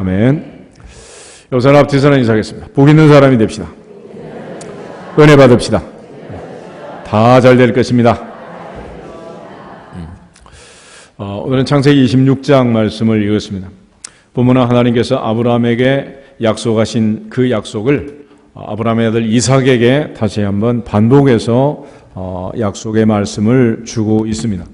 아멘. 여기서 앞뒤서는 인사하겠습니다. 복 있는 사람이 됩시다. 은혜 받읍시다. 다 잘 될 것입니다. 오늘은 창세기 26장 말씀을 읽었습니다. 본문은 하나님께서 아브라함에게 약속하신 그 약속을 아브라함의 아들 이삭에게 다시 한번 반복해서 약속의 말씀을 주고 있습니다.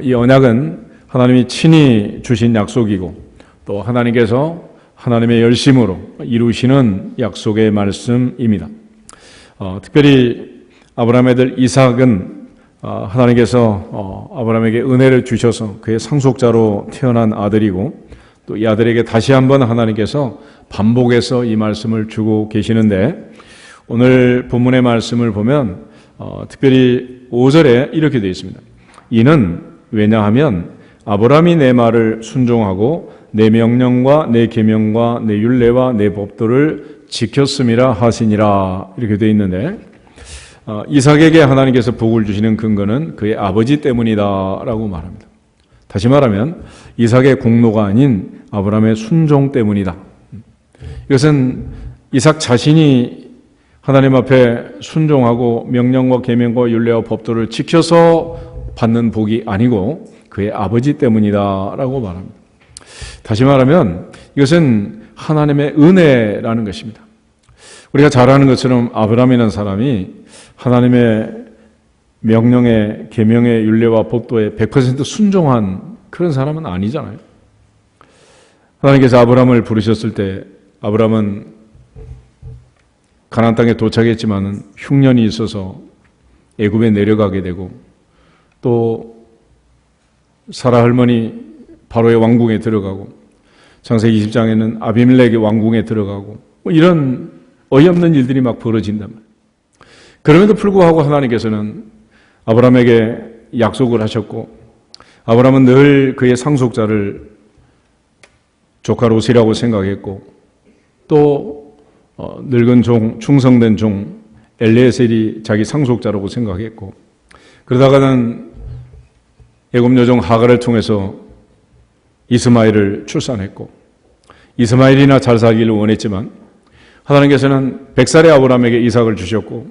이 언약은 하나님이 친히 주신 약속이고 또 하나님께서 하나님의 열심으로 이루시는 약속의 말씀입니다. 특별히 아브라함의 아들 이삭은 하나님께서 아브라함에게 은혜를 주셔서 그의 상속자로 태어난 아들이고 또 이 아들에게 다시 한번 하나님께서 반복해서 이 말씀을 주고 계시는데 오늘 본문의 말씀을 보면 특별히 5절에 이렇게 되어 있습니다. 이는 왜냐하면 아브라함이 내 말을 순종하고 내 명령과 내 계명과 내 율례와 내 법도를 지켰음이라 하시니라 이렇게 되어 있는데 이삭에게 하나님께서 복을 주시는 근거는 그의 아버지 때문이다라고 말합니다. 다시 말하면 이삭의 공로가 아닌 아브라함의 순종 때문이다. 이것은 이삭 자신이 하나님 앞에 순종하고 명령과 계명과 율례와 법도를 지켜서 받는 복이 아니고 그의 아버지 때문이다라고 말합니다. 다시 말하면 이것은 하나님의 은혜라는 것입니다. 우리가 잘 아는 것처럼 아브라함이라는 사람이 하나님의 명령의 계명의 율례와 법도에 100% 순종한 그런 사람은 아니잖아요. 하나님께서 아브라함을 부르셨을 때 아브라함은 가나안 땅에 도착했지만 흉년이 있어서 애굽에 내려가게 되고 또 사라 할머니 바로의 왕궁에 들어가고 창세기 20장에는 아비멜렉의 왕궁에 들어가고 이런 어이없는 일들이 막 벌어진단 말이에요. 그럼에도 불구하고 하나님께서는 아브라함에게 약속을 하셨고 아브라함은 늘 그의 상속자를 조카 롯이라고 생각했고 또 늙은 종, 충성된 종 엘리에셀이 자기 상속자라고 생각했고 그러다가는 애굽 여종 하갈을 통해서 이스마엘을 출산했고 이스마엘이나 잘 살기를 원했지만 하나님께서는 100살의 아브라함에게 이삭을 주셨고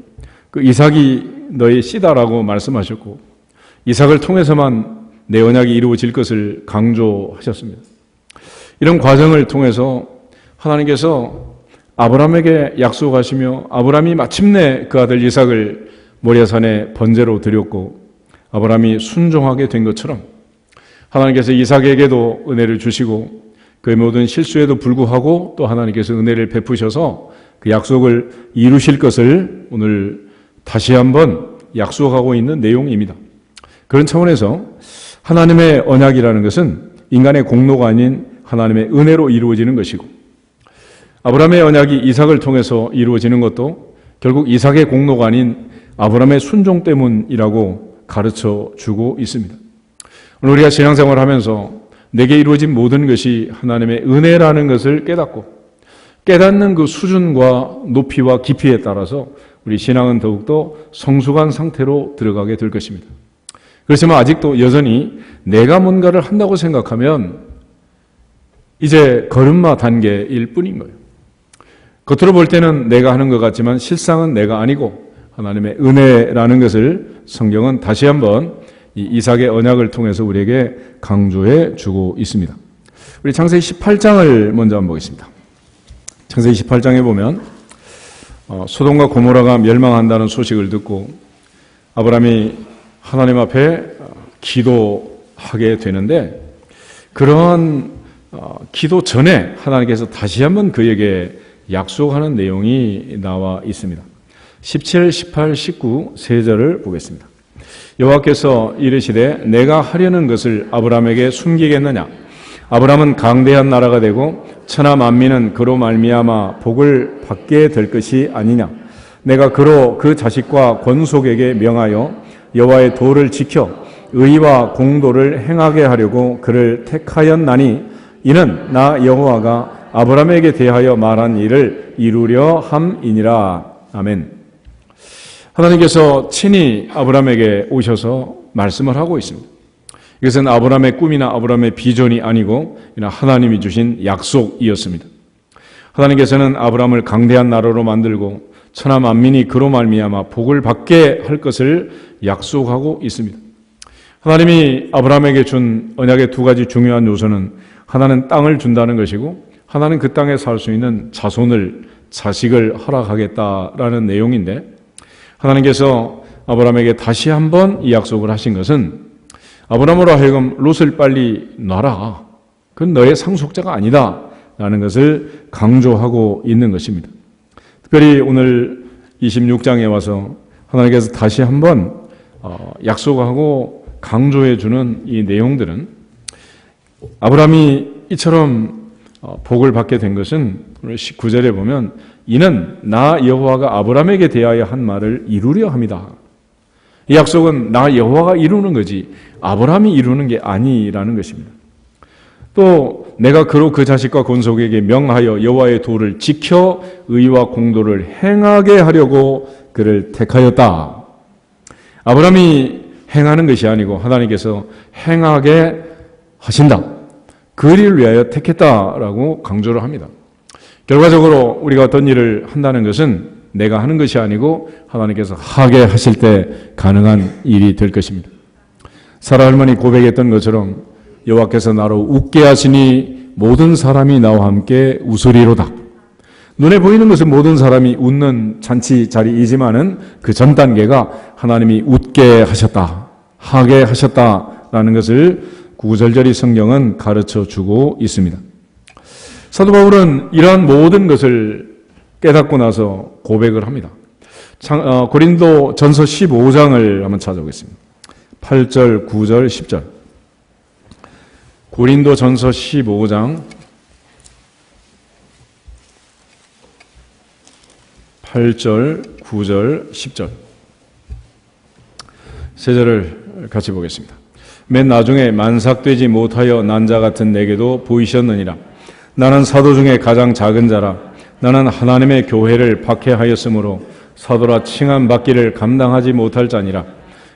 그 이삭이 너의 씨다라고 말씀하셨고 이삭을 통해서만 내 언약이 이루어질 것을 강조하셨습니다. 이런 과정을 통해서 하나님께서 아브라함에게 약속하시며 아브라함이 마침내 그 아들 이삭을 모리아산에 번제로 드렸고 아브라함이 순종하게 된 것처럼 하나님께서 이삭에게도 은혜를 주시고 그의 모든 실수에도 불구하고 또 하나님께서 은혜를 베푸셔서 그 약속을 이루실 것을 오늘 다시 한번 약속하고 있는 내용입니다. 그런 차원에서 하나님의 언약이라는 것은 인간의 공로가 아닌 하나님의 은혜로 이루어지는 것이고 아브라함의 언약이 이삭을 통해서 이루어지는 것도 결국 이삭의 공로가 아닌 아브라함의 순종 때문이라고 가르쳐 주고 있습니다. 오늘 우리가 신앙생활을 하면서 내게 이루어진 모든 것이 하나님의 은혜라는 것을 깨닫고 깨닫는 그 수준과 높이와 깊이에 따라서 우리 신앙은 더욱더 성숙한 상태로 들어가게 될 것입니다. 그렇지만 아직도 여전히 내가 뭔가를 한다고 생각하면 이제 걸음마 단계일 뿐인 거예요. 겉으로 볼 때는 내가 하는 것 같지만 실상은 내가 아니고 하나님의 은혜라는 것을 성경은 다시 한번 이 이삭의 언약을 통해서 우리에게 강조해 주고 있습니다. 우리 창세기 18장을 먼저 한번 보겠습니다. 창세기 18장에 보면 소돔과 고모라가 멸망한다는 소식을 듣고 아브라함이 하나님 앞에 기도하게 되는데 그런 기도 전에 하나님께서 다시 한번 그에게 약속하는 내용이 나와 있습니다. 17, 18, 19 세 절을 보겠습니다. 여호와께서 이르시되 내가 하려는 것을 아브라함에게 숨기겠느냐? 아브라함은 강대한 나라가 되고 천하 만민은 그로 말미암아 복을 받게 될 것이 아니냐? 내가 그로 그 자식과 권속에게 명하여 여호와의 도를 지켜 의와 공도를 행하게 하려고 그를 택하였나니 이는 나 여호와가 아브라함에게 대하여 말한 일을 이루려 함이니라. 아멘. 하나님께서 친히 아브라함에게 오셔서 말씀을 하고 있습니다. 이것은 아브라함의 꿈이나 아브라함의 비전이 아니고 하나님이 주신 약속이었습니다. 하나님께서는 아브라함을 강대한 나라로 만들고 천하 만민이 그로 말미암아 복을 받게 할 것을 약속하고 있습니다. 하나님이 아브라함에게 준 언약의 두 가지 중요한 요소는 하나는 땅을 준다는 것이고 하나는 그 땅에 살 수 있는 자식을 허락하겠다라는 내용인데, 하나님께서 아브라함에게 다시 한번 이 약속을 하신 것은 아브라함으로 하여금 롯을 빨리 놔라, 그건 너의 상속자가 아니다 라는 것을 강조하고 있는 것입니다. 특별히 오늘 26장에 와서 하나님께서 다시 한번 약속하고 강조해 주는 이 내용들은, 아브라함이 이처럼 복을 받게 된 것은 오늘 19절에 보면 이는 나 여호와가 아브라함에게 대하여 한 말을 이루려 함이다. 이 약속은 나 여호와가 이루는 거지 아브라함이 이루는 게 아니라는 것입니다. 또 내가 그로 그 자식과 건속에게 명하여 여호와의 도를 지켜 의와 공도를 행하게 하려고 그를 택하였다. 아브라함이 행하는 것이 아니고 하나님께서 행하게 하신다. 그 일을 위하여 택했다라고 강조를 합니다. 결과적으로 우리가 어떤 일을 한다는 것은 내가 하는 것이 아니고 하나님께서 하게 하실 때 가능한 일이 될 것입니다. 사라 할머니 고백했던 것처럼 여호와께서 나로 웃게 하시니 모든 사람이 나와 함께 웃으리로다. 눈에 보이는 것은 모든 사람이 웃는 잔치 자리이지만은 그 전 단계가 하나님이 웃게 하셨다, 하게 하셨다라는 것을 구절절히 성경은 가르쳐 주고 있습니다. 사도 바울은 이러한 모든 것을 깨닫고 나서 고백을 합니다. 고린도 전서 15장을 한번 찾아보겠습니다. 8절, 9절, 10절. 고린도 전서 15장 8절, 9절, 10절. 세 절을 같이 보겠습니다. 맨 나중에 만삭되지 못하여 난 자 같은 내게도 보이셨느니라. 나는 사도 중에 가장 작은 자라. 나는 하나님의 교회를 박해하였으므로 사도라 칭함받기를 감당하지 못할 자니라.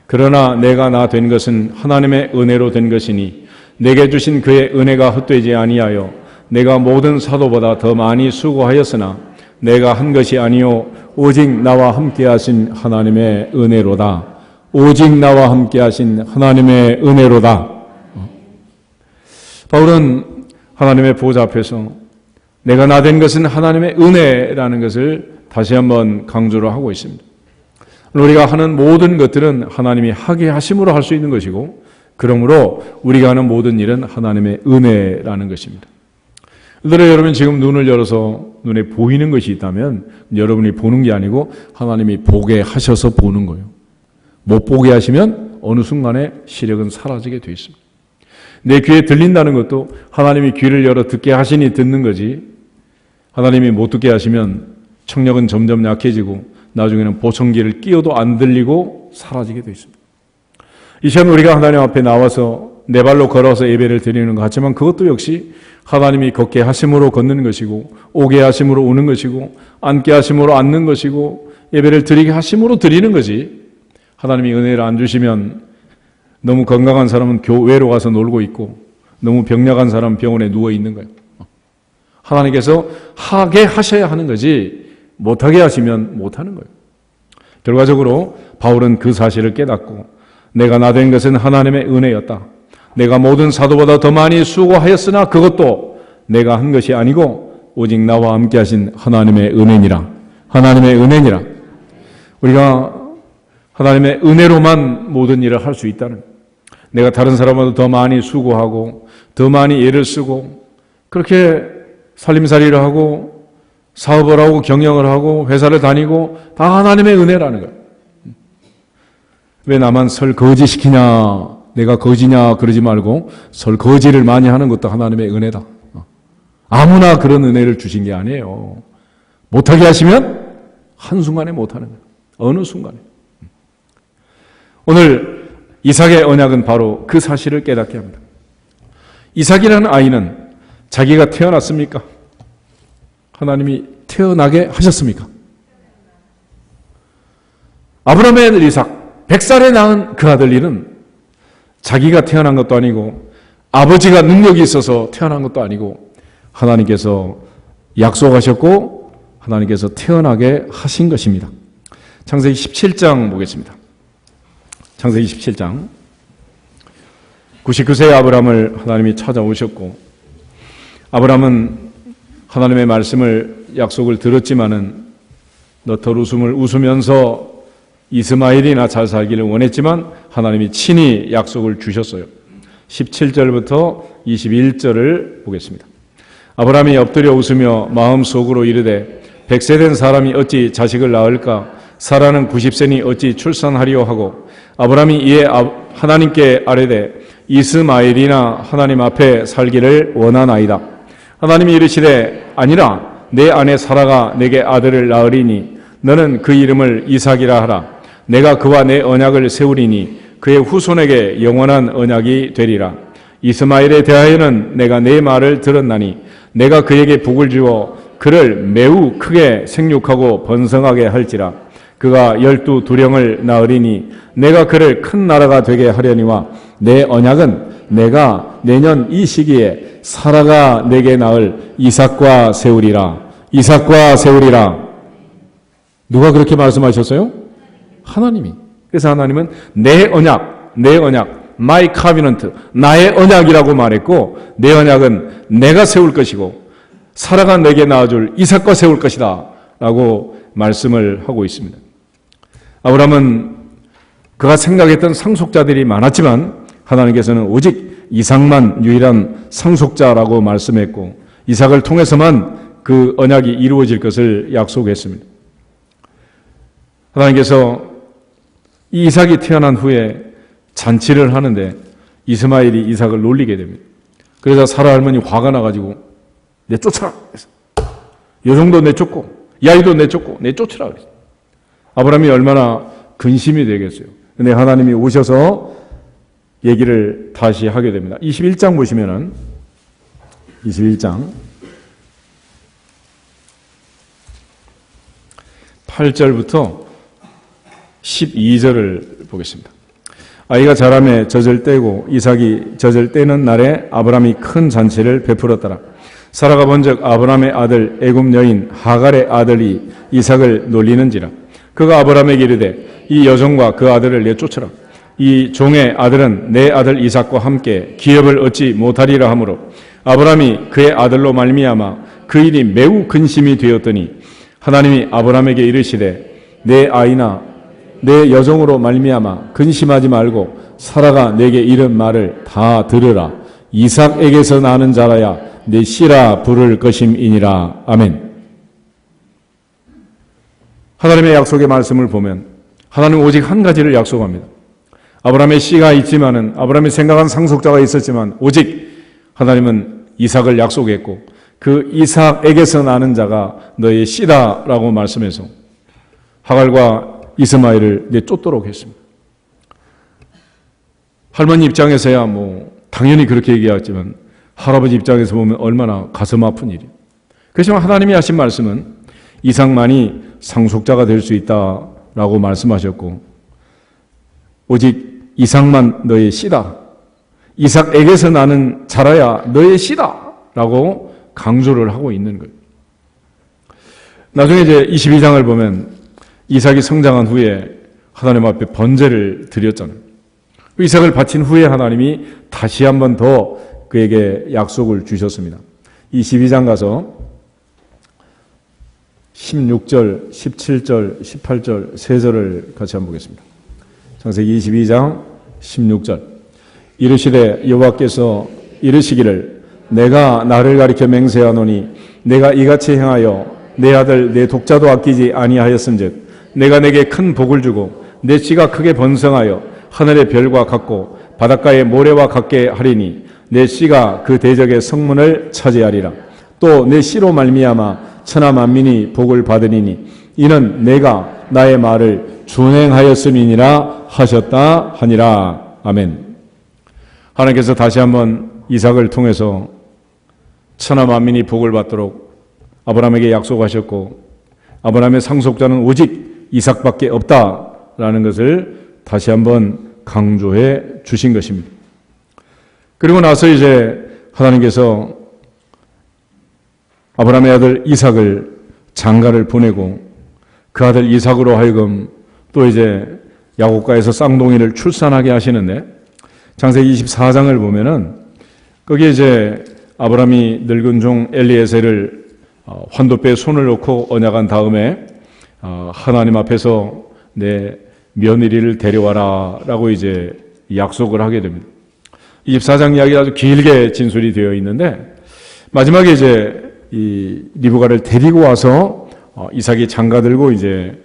그러나 내가 나 된 것은 하나님의 은혜로 된 것이니 내게 주신 그의 은혜가 헛되지 아니하여 내가 모든 사도보다 더 많이 수고하였으나 내가 한 것이 아니요 오직 나와 함께 하신 하나님의 은혜로다. 오직 나와 함께 하신 하나님의 은혜로다. 바울은 하나님의 보좌 앞에서 내가 나 된 것은 하나님의 은혜라는 것을 다시 한번 강조를 하고 있습니다. 우리가 하는 모든 것들은 하나님이 하게 하심으로 할 수 있는 것이고, 그러므로 우리가 하는 모든 일은 하나님의 은혜라는 것입니다. 여러분 지금 눈을 열어서 눈에 보이는 것이 있다면 여러분이 보는 게 아니고 하나님이 보게 하셔서 보는 거예요. 못 보게 하시면 어느 순간에 시력은 사라지게 돼 있습니다. 내 귀에 들린다는 것도 하나님이 귀를 열어 듣게 하시니 듣는 거지, 하나님이 못 듣게 하시면 청력은 점점 약해지고 나중에는 보청기를 끼워도 안 들리고 사라지게 돼 있습니다. 이 시간 우리가 하나님 앞에 나와서 내 발로 걸어서 예배를 드리는 것 같지만 그것도 역시 하나님이 걷게 하심으로 걷는 것이고, 오게 하심으로 오는 것이고, 앉게 하심으로 앉는 것이고, 예배를 드리게 하심으로 드리는 거지, 하나님이 은혜를 안 주시면 너무 건강한 사람은 교회로 가서 놀고 있고 너무 병약한 사람은 병원에 누워 있는 거예요. 하나님께서 하게 하셔야 하는 거지 못하게 하시면 못하는 거예요. 결과적으로 바울은 그 사실을 깨닫고 내가 나 된 것은 하나님의 은혜였다. 내가 모든 사도보다 더 많이 수고하였으나 그것도 내가 한 것이 아니고 오직 나와 함께 하신 하나님의 은혜니라. 하나님의 은혜니라. 우리가 하나님의 은혜로만 모든 일을 할 수 있다는, 내가 다른 사람보다 더 많이 수고하고 더 많이 애를 쓰고 그렇게 살림살이를 하고 사업을 하고 경영을 하고 회사를 다니고 다 하나님의 은혜라는 거예요. 왜 나만 설거지 시키냐, 내가 거지냐 그러지 말고 설거지를 많이 하는 것도 하나님의 은혜다. 아무나 그런 은혜를 주신 게 아니에요. 못하게 하시면 한순간에 못하는 거예요. 어느 순간에. 오늘 이삭의 언약은 바로 그 사실을 깨닫게 합니다. 이삭이라는 아이는 자기가 태어났습니까? 하나님이 태어나게 하셨습니까? 아브라함의 아들 이삭, 100살에 낳은 그 아들 일은 자기가 태어난 것도 아니고 아버지가 능력이 있어서 태어난 것도 아니고 하나님께서 약속하셨고 하나님께서 태어나게 하신 것입니다. 창세기 17장 보겠습니다. 창세기 17장 99세의 아브라함을 하나님이 찾아오셨고 아브라함은 하나님의 말씀을 약속을 들었지만은 너털 웃음을 웃으면서 이스마엘이나 잘 살기를 원했지만 하나님이 친히 약속을 주셨어요. 17절부터 21절을 보겠습니다. 아브라함이 엎드려 웃으며 마음속으로 이르되 100세 된 사람이 어찌 자식을 낳을까? 사라는 90세니 어찌 출산하리요 하고 아브라함이 이에 하나님께 아뢰되 이스마엘이나 하나님 앞에 살기를 원하나이다. 하나님이 이르시되 아니라 내 아내 사라가 내게 아들을 낳으리니 너는 그 이름을 이삭이라 하라. 내가 그와 내 언약을 세우리니 그의 후손에게 영원한 언약이 되리라. 이스마엘에 대하여는 내가 내 말을 들었나니 내가 그에게 복을 주어 그를 매우 크게 생육하고 번성하게 할지라. 그가 12두령을 낳으리니 내가 그를 큰 나라가 되게 하려니와 내 언약은 내가 내년 이 시기에 사라가 내게 낳을 이삭과 세우리라. 이삭과 세우리라. 누가 그렇게 말씀하셨어요? 하나님이. 그래서 하나님은 내 언약, my covenant, 나의 언약이라고 말했고 내 언약은 내가 세울 것이고 사라가 내게 낳아줄 이삭과 세울 것이다 라고 말씀을 하고 있습니다. 아브라함은 그가 생각했던 상속자들이 많았지만 하나님께서는 오직 이삭만 유일한 상속자라고 말씀했고 이삭을 통해서만 그 언약이 이루어질 것을 약속했습니다. 하나님께서 이 이삭이 태어난 후에 잔치를 하는데 이스마엘이 이삭을 놀리게 됩니다. 그래서 사라 할머니 화가 나가지고 내쫓아라. 여종도 내쫓고 야이도 내쫓고 내쫓으라 그랬어요. 아브라함이 얼마나 근심이 되겠어요. 근데 하나님이 오셔서 얘기를 다시 하게 됩니다. 21장 보시면은 21장 8절부터 12절을 보겠습니다. 아이가 자라매 젖을 떼고 이삭이 젖을 떼는 날에 아브라함이 큰 잔치를 베풀었더라. 사라가 본즉 아브라함의 아들 애굽 여인 하갈의 아들이 이삭을 놀리는지라. 그가 아브라함에게 이르되 이 여종과 그 아들을 내쫓으라. 이 종의 아들은 내 아들 이삭과 함께 기업을 얻지 못하리라 하므로 아브라함이 그의 아들로 말미암아 그 일이 매우 근심이 되었더니 하나님이 아브라함에게 이르시되 내 아이나 내 여종으로 말미암아 근심하지 말고 사라가 내게 이른 말을 다 들으라. 이삭에게서 나는 자라야 내 씨라 부를 것임이니라. 아멘. 하나님의 약속의 말씀을 보면 하나님은 오직 한 가지를 약속합니다. 아브라함의 씨가 있지만은 아브라함이 생각한 상속자가 있었지만 오직 하나님은 이삭을 약속했고 그 이삭에게서 나는 자가 너의 씨다라고 말씀해서 하갈과 이스마엘을 내쫓도록 했습니다. 할머니 입장에서야 당연히 그렇게 얘기하지만 할아버지 입장에서 보면 얼마나 가슴 아픈 일이에요. 그렇지만 하나님이 하신 말씀은 이삭만이 상속자가 될 수 있다라고 말씀하셨고 오직 이삭만 너의 씨다. 이삭에게서 나는 자라야 너의 씨다 라고 강조를 하고 있는 거예요. 나중에 이제 22장을 보면 이삭이 성장한 후에 하나님 앞에 번제를 드렸잖아요. 이삭을 바친 후에 하나님이 다시 한 번 더 그에게 약속을 주셨습니다. 22장 가서 16절, 17절, 18절, 3절을 같이 한번 보겠습니다. 창세기 22장 16절. 이르시되 여호와께서 이르시기를 내가 나를 가리켜 맹세하노니 내가 이같이 행하여 내 아들 내 독자도 아끼지 아니하였은즉 내가 내게 큰 복을 주고 내 씨가 크게 번성하여 하늘의 별과 같고 바닷가의 모래와 같게 하리니 내 씨가 그 대적의 성문을 차지하리라. 또 내 씨로 말미암아 천하 만민이 복을 받으리니 이는 내가 나의 말을 준행하였음이니라 하셨다 하니라. 아멘. 하나님께서 다시 한번 이삭을 통해서 천하 만민이 복을 받도록 아브라함에게 약속하셨고 아브라함의 상속자는 오직 이삭밖에 없다라는 것을 다시 한번 강조해 주신 것입니다. 그리고 나서 이제 하나님께서 아브라함의 아들 이삭을 장가를 보내고 그 아들 이삭으로 하여금 또 이제 야곱가에서 쌍둥이를 출산하게 하시는데 창세기 24장을 보면은 거기에 이제 아브라함이 늙은 종 엘리에셀을 환도뼈에 손을 놓고 언약한 다음에 하나님 앞에서 내 며느리를 데려와라 라고 이제 약속을 하게 됩니다. 24장 이야기가 아주 길게 진술이 되어 있는데 마지막에 이제 이 리브가를 데리고 와서 이삭이 장가 들고 이제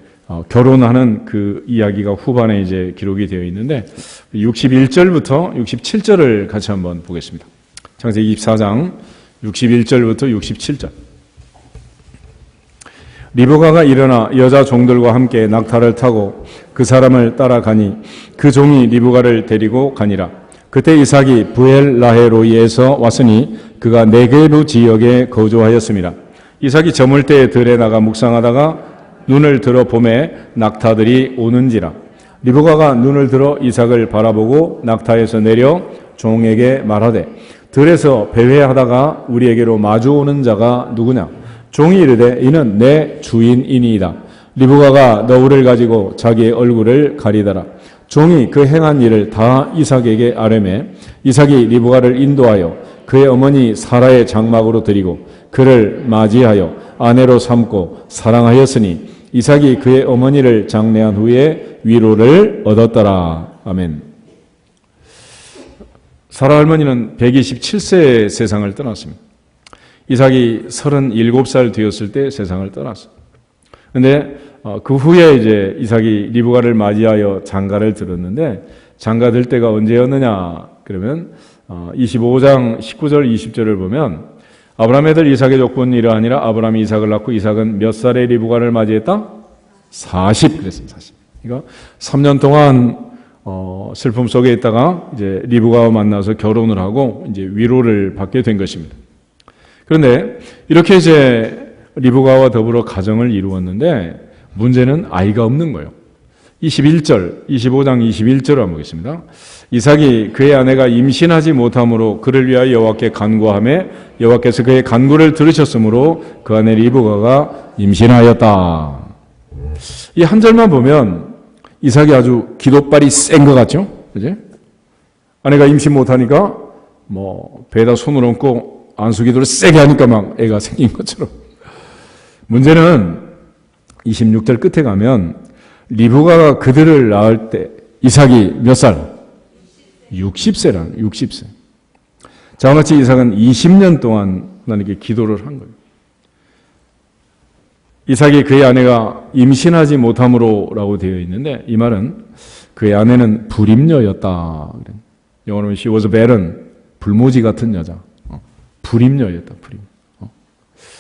결혼하는 그 이야기가 후반에 이제 기록이 되어 있는데 61절부터 67절을 같이 한번 보겠습니다. 창세기 24장 61절부터 67절. 리브가가 일어나 여자 종들과 함께 낙타를 타고 그 사람을 따라가니 그 종이 리브가를 데리고 가니라. 그때 이삭이 브엘라헤로이에서 왔으니 그가 네게부 지역에 거주하였습니다. 이삭이 저물 때에 들에 나가 묵상하다가 눈을 들어 보매 낙타들이 오는지라. 리브가가 눈을 들어 이삭을 바라보고 낙타에서 내려 종에게 말하되 들에서 배회하다가 우리에게로 마주오는 자가 누구냐? 종이 이르되 이는 내 주인이니이다. 리브가가 너울을 가지고 자기의 얼굴을 가리더라. 종이 그 행한 일을 다 이삭에게 아뢰매 이삭이 리브가를 인도하여 그의 어머니 사라의 장막으로 드리고 그를 맞이하여 아내로 삼고 사랑하였으니 이삭이 그의 어머니를 장례한 후에 위로를 얻었더라. 아멘. 사라 할머니는 127세에 세상을 떠났습니다. 이삭이 37살 되었을 때 세상을 떠났어요. 그런데 그 후에 이제 이삭이 리브가를 맞이하여 장가를 들었는데 장가 들 때가 언제였느냐? 그러면 25장 19절 20절을 보면 아브라함의 아들 이삭의 조건이 이러하니라. 아브라함이 이삭을 낳고 이삭은 몇 살에 리브가를 맞이했다? 40 그랬습니다. 40. 그러니까 3년 동안 슬픔 속에 있다가 이제 리브가와 만나서 결혼을 하고 이제 위로를 받게 된 것입니다. 그런데 이렇게 이제 리브가와 더불어 가정을 이루었는데 문제는 아이가 없는 거예요. 25장 21절을 한번 보겠습니다. 이삭이 그의 아내가 임신하지 못함으로 그를 위하여 여호와께 간구하매 여호와께서 그의 간구를 들으셨으므로 그 아내 리브가가 임신하였다. 이 한 절만 보면 이삭이 아주 기도발이 센 것 같죠? 그지? 아내가 임신 못하니까 배에다 손을 얹고 안수기도를 세게 하니까 막 애가 생긴 것처럼. 문제는 26절 끝에 가면 리브가가 그들을 낳을 때 이삭이 몇 살? 60세라는 60세. 자와 같이 이삭은 20년 동안 하나님께 기도를 한 거예요. 이삭이 그의 아내가 임신하지 못함으로 라고 되어 있는데 이 말은 그의 아내는 불임녀였다. 영어로는 she was barren, 불모지 같은 여자. 불임녀였다. 불임.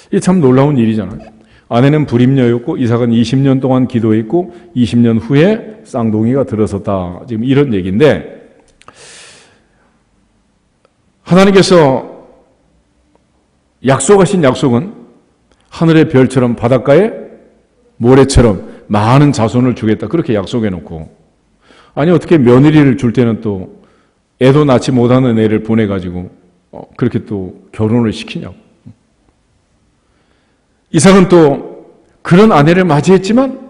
이게 참 놀라운 일이잖아요. 아내는 불임녀였고 이삭은 20년 동안 기도했고 20년 후에 쌍둥이가 들어섰다. 지금 이런 얘기인데 하나님께서 약속하신 약속은 하늘의 별처럼 바닷가에 모래처럼 많은 자손을 주겠다. 그렇게 약속해 놓고 아니 어떻게 며느리를 줄 때는 또 애도 낳지 못하는 애를 보내가지고 그렇게 또 결혼을 시키냐고. 이삭은 또 그런 아내를 맞이했지만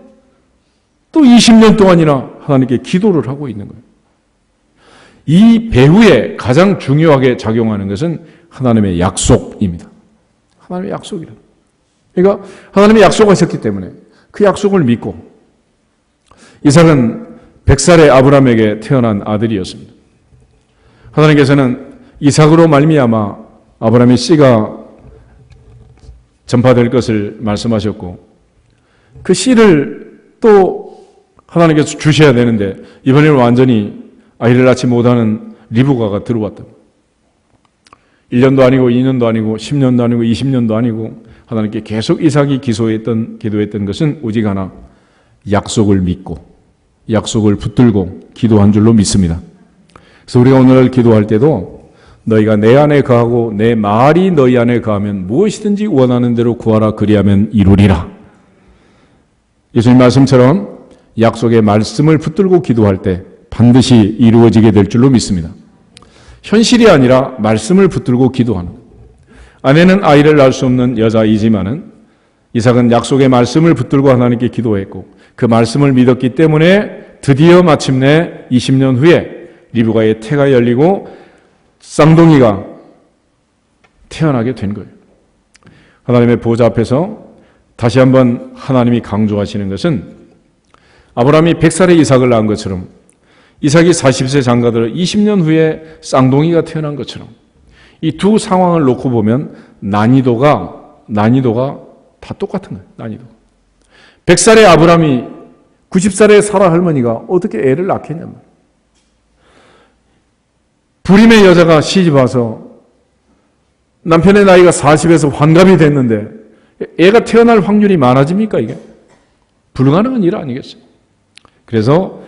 또 20년 동안이나 하나님께 기도를 하고 있는 거예요. 이 배후에 가장 중요하게 작용하는 것은 하나님의 약속입니다. 하나님의 약속이다. 그러니까 하나님의 약속하셨기 때문에 그 약속을 믿고 이삭은 100살의 아브라함에게 태어난 아들이었습니다. 하나님께서는 이삭으로 말미암아 아브라함의 씨가 전파될 것을 말씀하셨고 그 씨를 또 하나님께서 주셔야 되는데 이번에는 완전히 아이를 낳지 못하는 리브가가 들어왔다. 1년도 아니고 2년도 아니고 10년도 아니고 20년도 아니고 하나님께 계속 이삭이 기도했던 것은 오직 하나 약속을 믿고 약속을 붙들고 기도한 줄로 믿습니다. 그래서 우리가 오늘 기도할 때도 너희가 내 안에 거하고 내 말이 너희 안에 거하면 무엇이든지 원하는 대로 구하라 그리하면 이루리라. 예수님 말씀처럼 약속의 말씀을 붙들고 기도할 때 반드시 이루어지게 될 줄로 믿습니다. 현실이 아니라 말씀을 붙들고 기도하는 거예요. 아내는 아이를 낳을 수 없는 여자이지만은 이삭은 약속의 말씀을 붙들고 하나님께 기도했고 그 말씀을 믿었기 때문에 드디어 마침내 20년 후에 리브가의 태가 열리고 쌍둥이가 태어나게 된 거예요. 하나님의 보좌 앞에서 다시 한번 하나님이 강조하시는 것은 아브라함이 100살에 이삭을 낳은 것처럼 이삭이 40세 장가들어 20년 후에 쌍둥이가 태어난 것처럼 이 두 상황을 놓고 보면 난이도가 다 똑같은 거예요. 난이도. 100살의 아브라함이 90살의 사라 할머니가 어떻게 애를 낳겠냐 말이에요. 불임의 여자가 시집 와서 남편의 나이가 40에서 환갑이 됐는데 애가 태어날 확률이 많아집니까 이게? 불가능한 일 아니겠어요? 그래서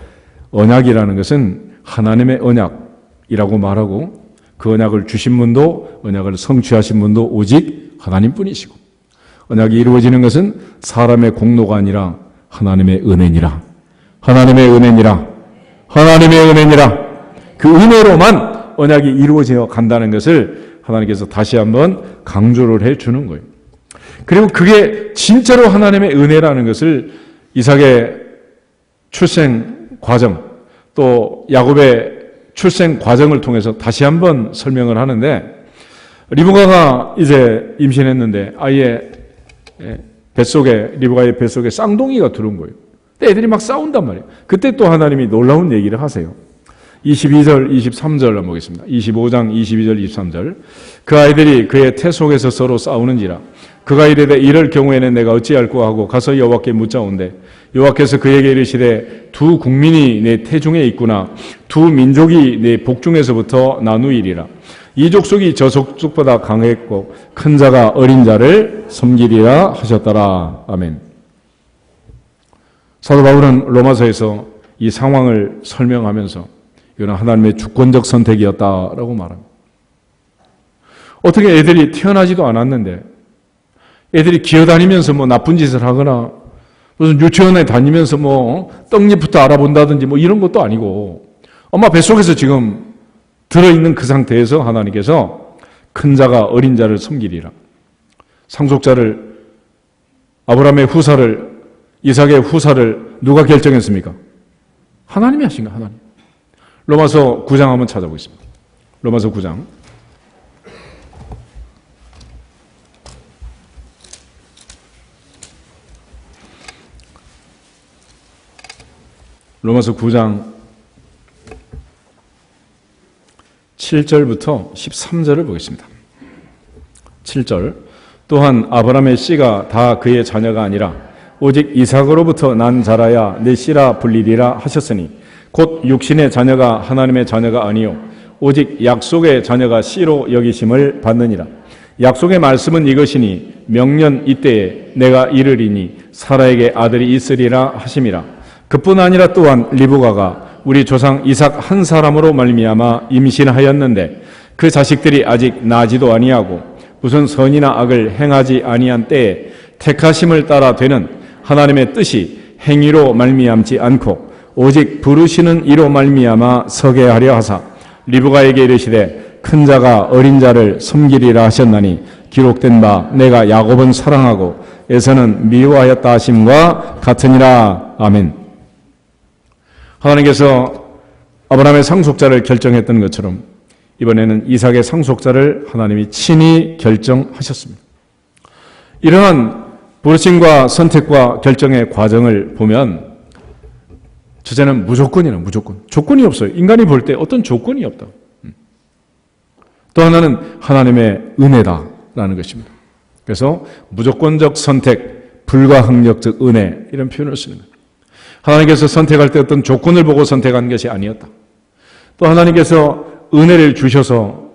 언약이라는 것은 하나님의 언약이라고 말하고 그 언약을 주신 분도 언약을 성취하신 분도 오직 하나님뿐이시고 언약이 이루어지는 것은 사람의 공로가 아니라 하나님의 은혜니라. 하나님의 은혜니라. 하나님의 은혜니라. 그 은혜로만 언약이 이루어져 간다는 것을 하나님께서 다시 한번 강조를 해 주는 거예요. 그리고 그게 진짜로 하나님의 은혜라는 것을 이삭의 출생 과정 또 야곱의 출생 과정을 통해서 다시 한번 설명을 하는데 리브가가 이제 임신했는데 아이의 뱃속에 리브가의 뱃속에 쌍둥이가 들어온 거예요. 애들이 막 싸운단 말이에요. 그때 또 하나님이 놀라운 얘기를 하세요. 22절, 23절 한번 보겠습니다. 25장 22절, 23절. 그 아이들이 그의 태 속에서 서로 싸우는지라. 그가 이르되 이럴 경우에는 내가 어찌할꼬 하고 가서 여호와께 묻자온대. 여호와께서 그에게 이르시되 두 국민이 내 태중에 있구나. 두 민족이 내 복중에서부터 나누이리라. 이 족속이 저 족속보다 강했고 큰 자가 어린 자를 섬기리라 하셨더라. 아멘. 사도 바울은 로마서에서 이 상황을 설명하면서 이건 하나님의 주권적 선택이었다라고 말합니다. 어떻게 애들이 태어나지도 않았는데 애들이 기어다니면서 뭐 나쁜 짓을 하거나 무슨 유치원에 다니면서 뭐 떡잎부터 알아본다든지 뭐 이런 것도 아니고 엄마 뱃속에서 지금 들어있는 그 상태에서 하나님께서 큰 자가 어린 자를 섬기리라. 상속자를 아브라함의 후사를 이삭의 후사를 누가 결정했습니까? 하나님이 하신 거예요. 하나님. 로마서 9장 한번 찾아보겠습니다. 로마서 9장. 로마서 9장 7절부터 13절을 보겠습니다. 7절. 또한 아브라함의 씨가 다 그의 자녀가 아니라 오직 이삭으로부터 난 자라야 내 씨라 불리리라 하셨으니 곧 육신의 자녀가 하나님의 자녀가 아니요 오직 약속의 자녀가 씨로 여기심을 받느니라. 약속의 말씀은 이것이니 명년 이때에 내가 이르리니 사라에게 아들이 있으리라 하심이라. 그뿐 아니라 또한 리브가가 우리 조상 이삭 한 사람으로 말미암아 임신하였는데 그 자식들이 아직 나지도 아니하고 무슨 선이나 악을 행하지 아니한 때에 택하심을 따라 되는 하나님의 뜻이 행위로 말미암지 않고 오직 부르시는 이로 말미암아 서게 하려 하사 리브가에게 이르시되 큰 자가 어린 자를 섬기리라 하셨나니 기록된 바 내가 야곱은 사랑하고 에서는 미워하였다 하심과 같으니라. 아멘. 하나님께서 아브라함의 상속자를 결정했던 것처럼 이번에는 이삭의 상속자를 하나님이 친히 결정하셨습니다. 이러한 부르심과 선택과 결정의 과정을 보면 첫째는 무조건이라 무조건. 조건이 없어요. 인간이 볼 때 어떤 조건이 없다. 또 하나는 하나님의 은혜다라는 것입니다. 그래서 무조건적 선택, 불가항력적 은혜 이런 표현을 쓰는 거예요. 하나님께서 선택할 때 어떤 조건을 보고 선택한 것이 아니었다. 또 하나님께서 은혜를 주셔서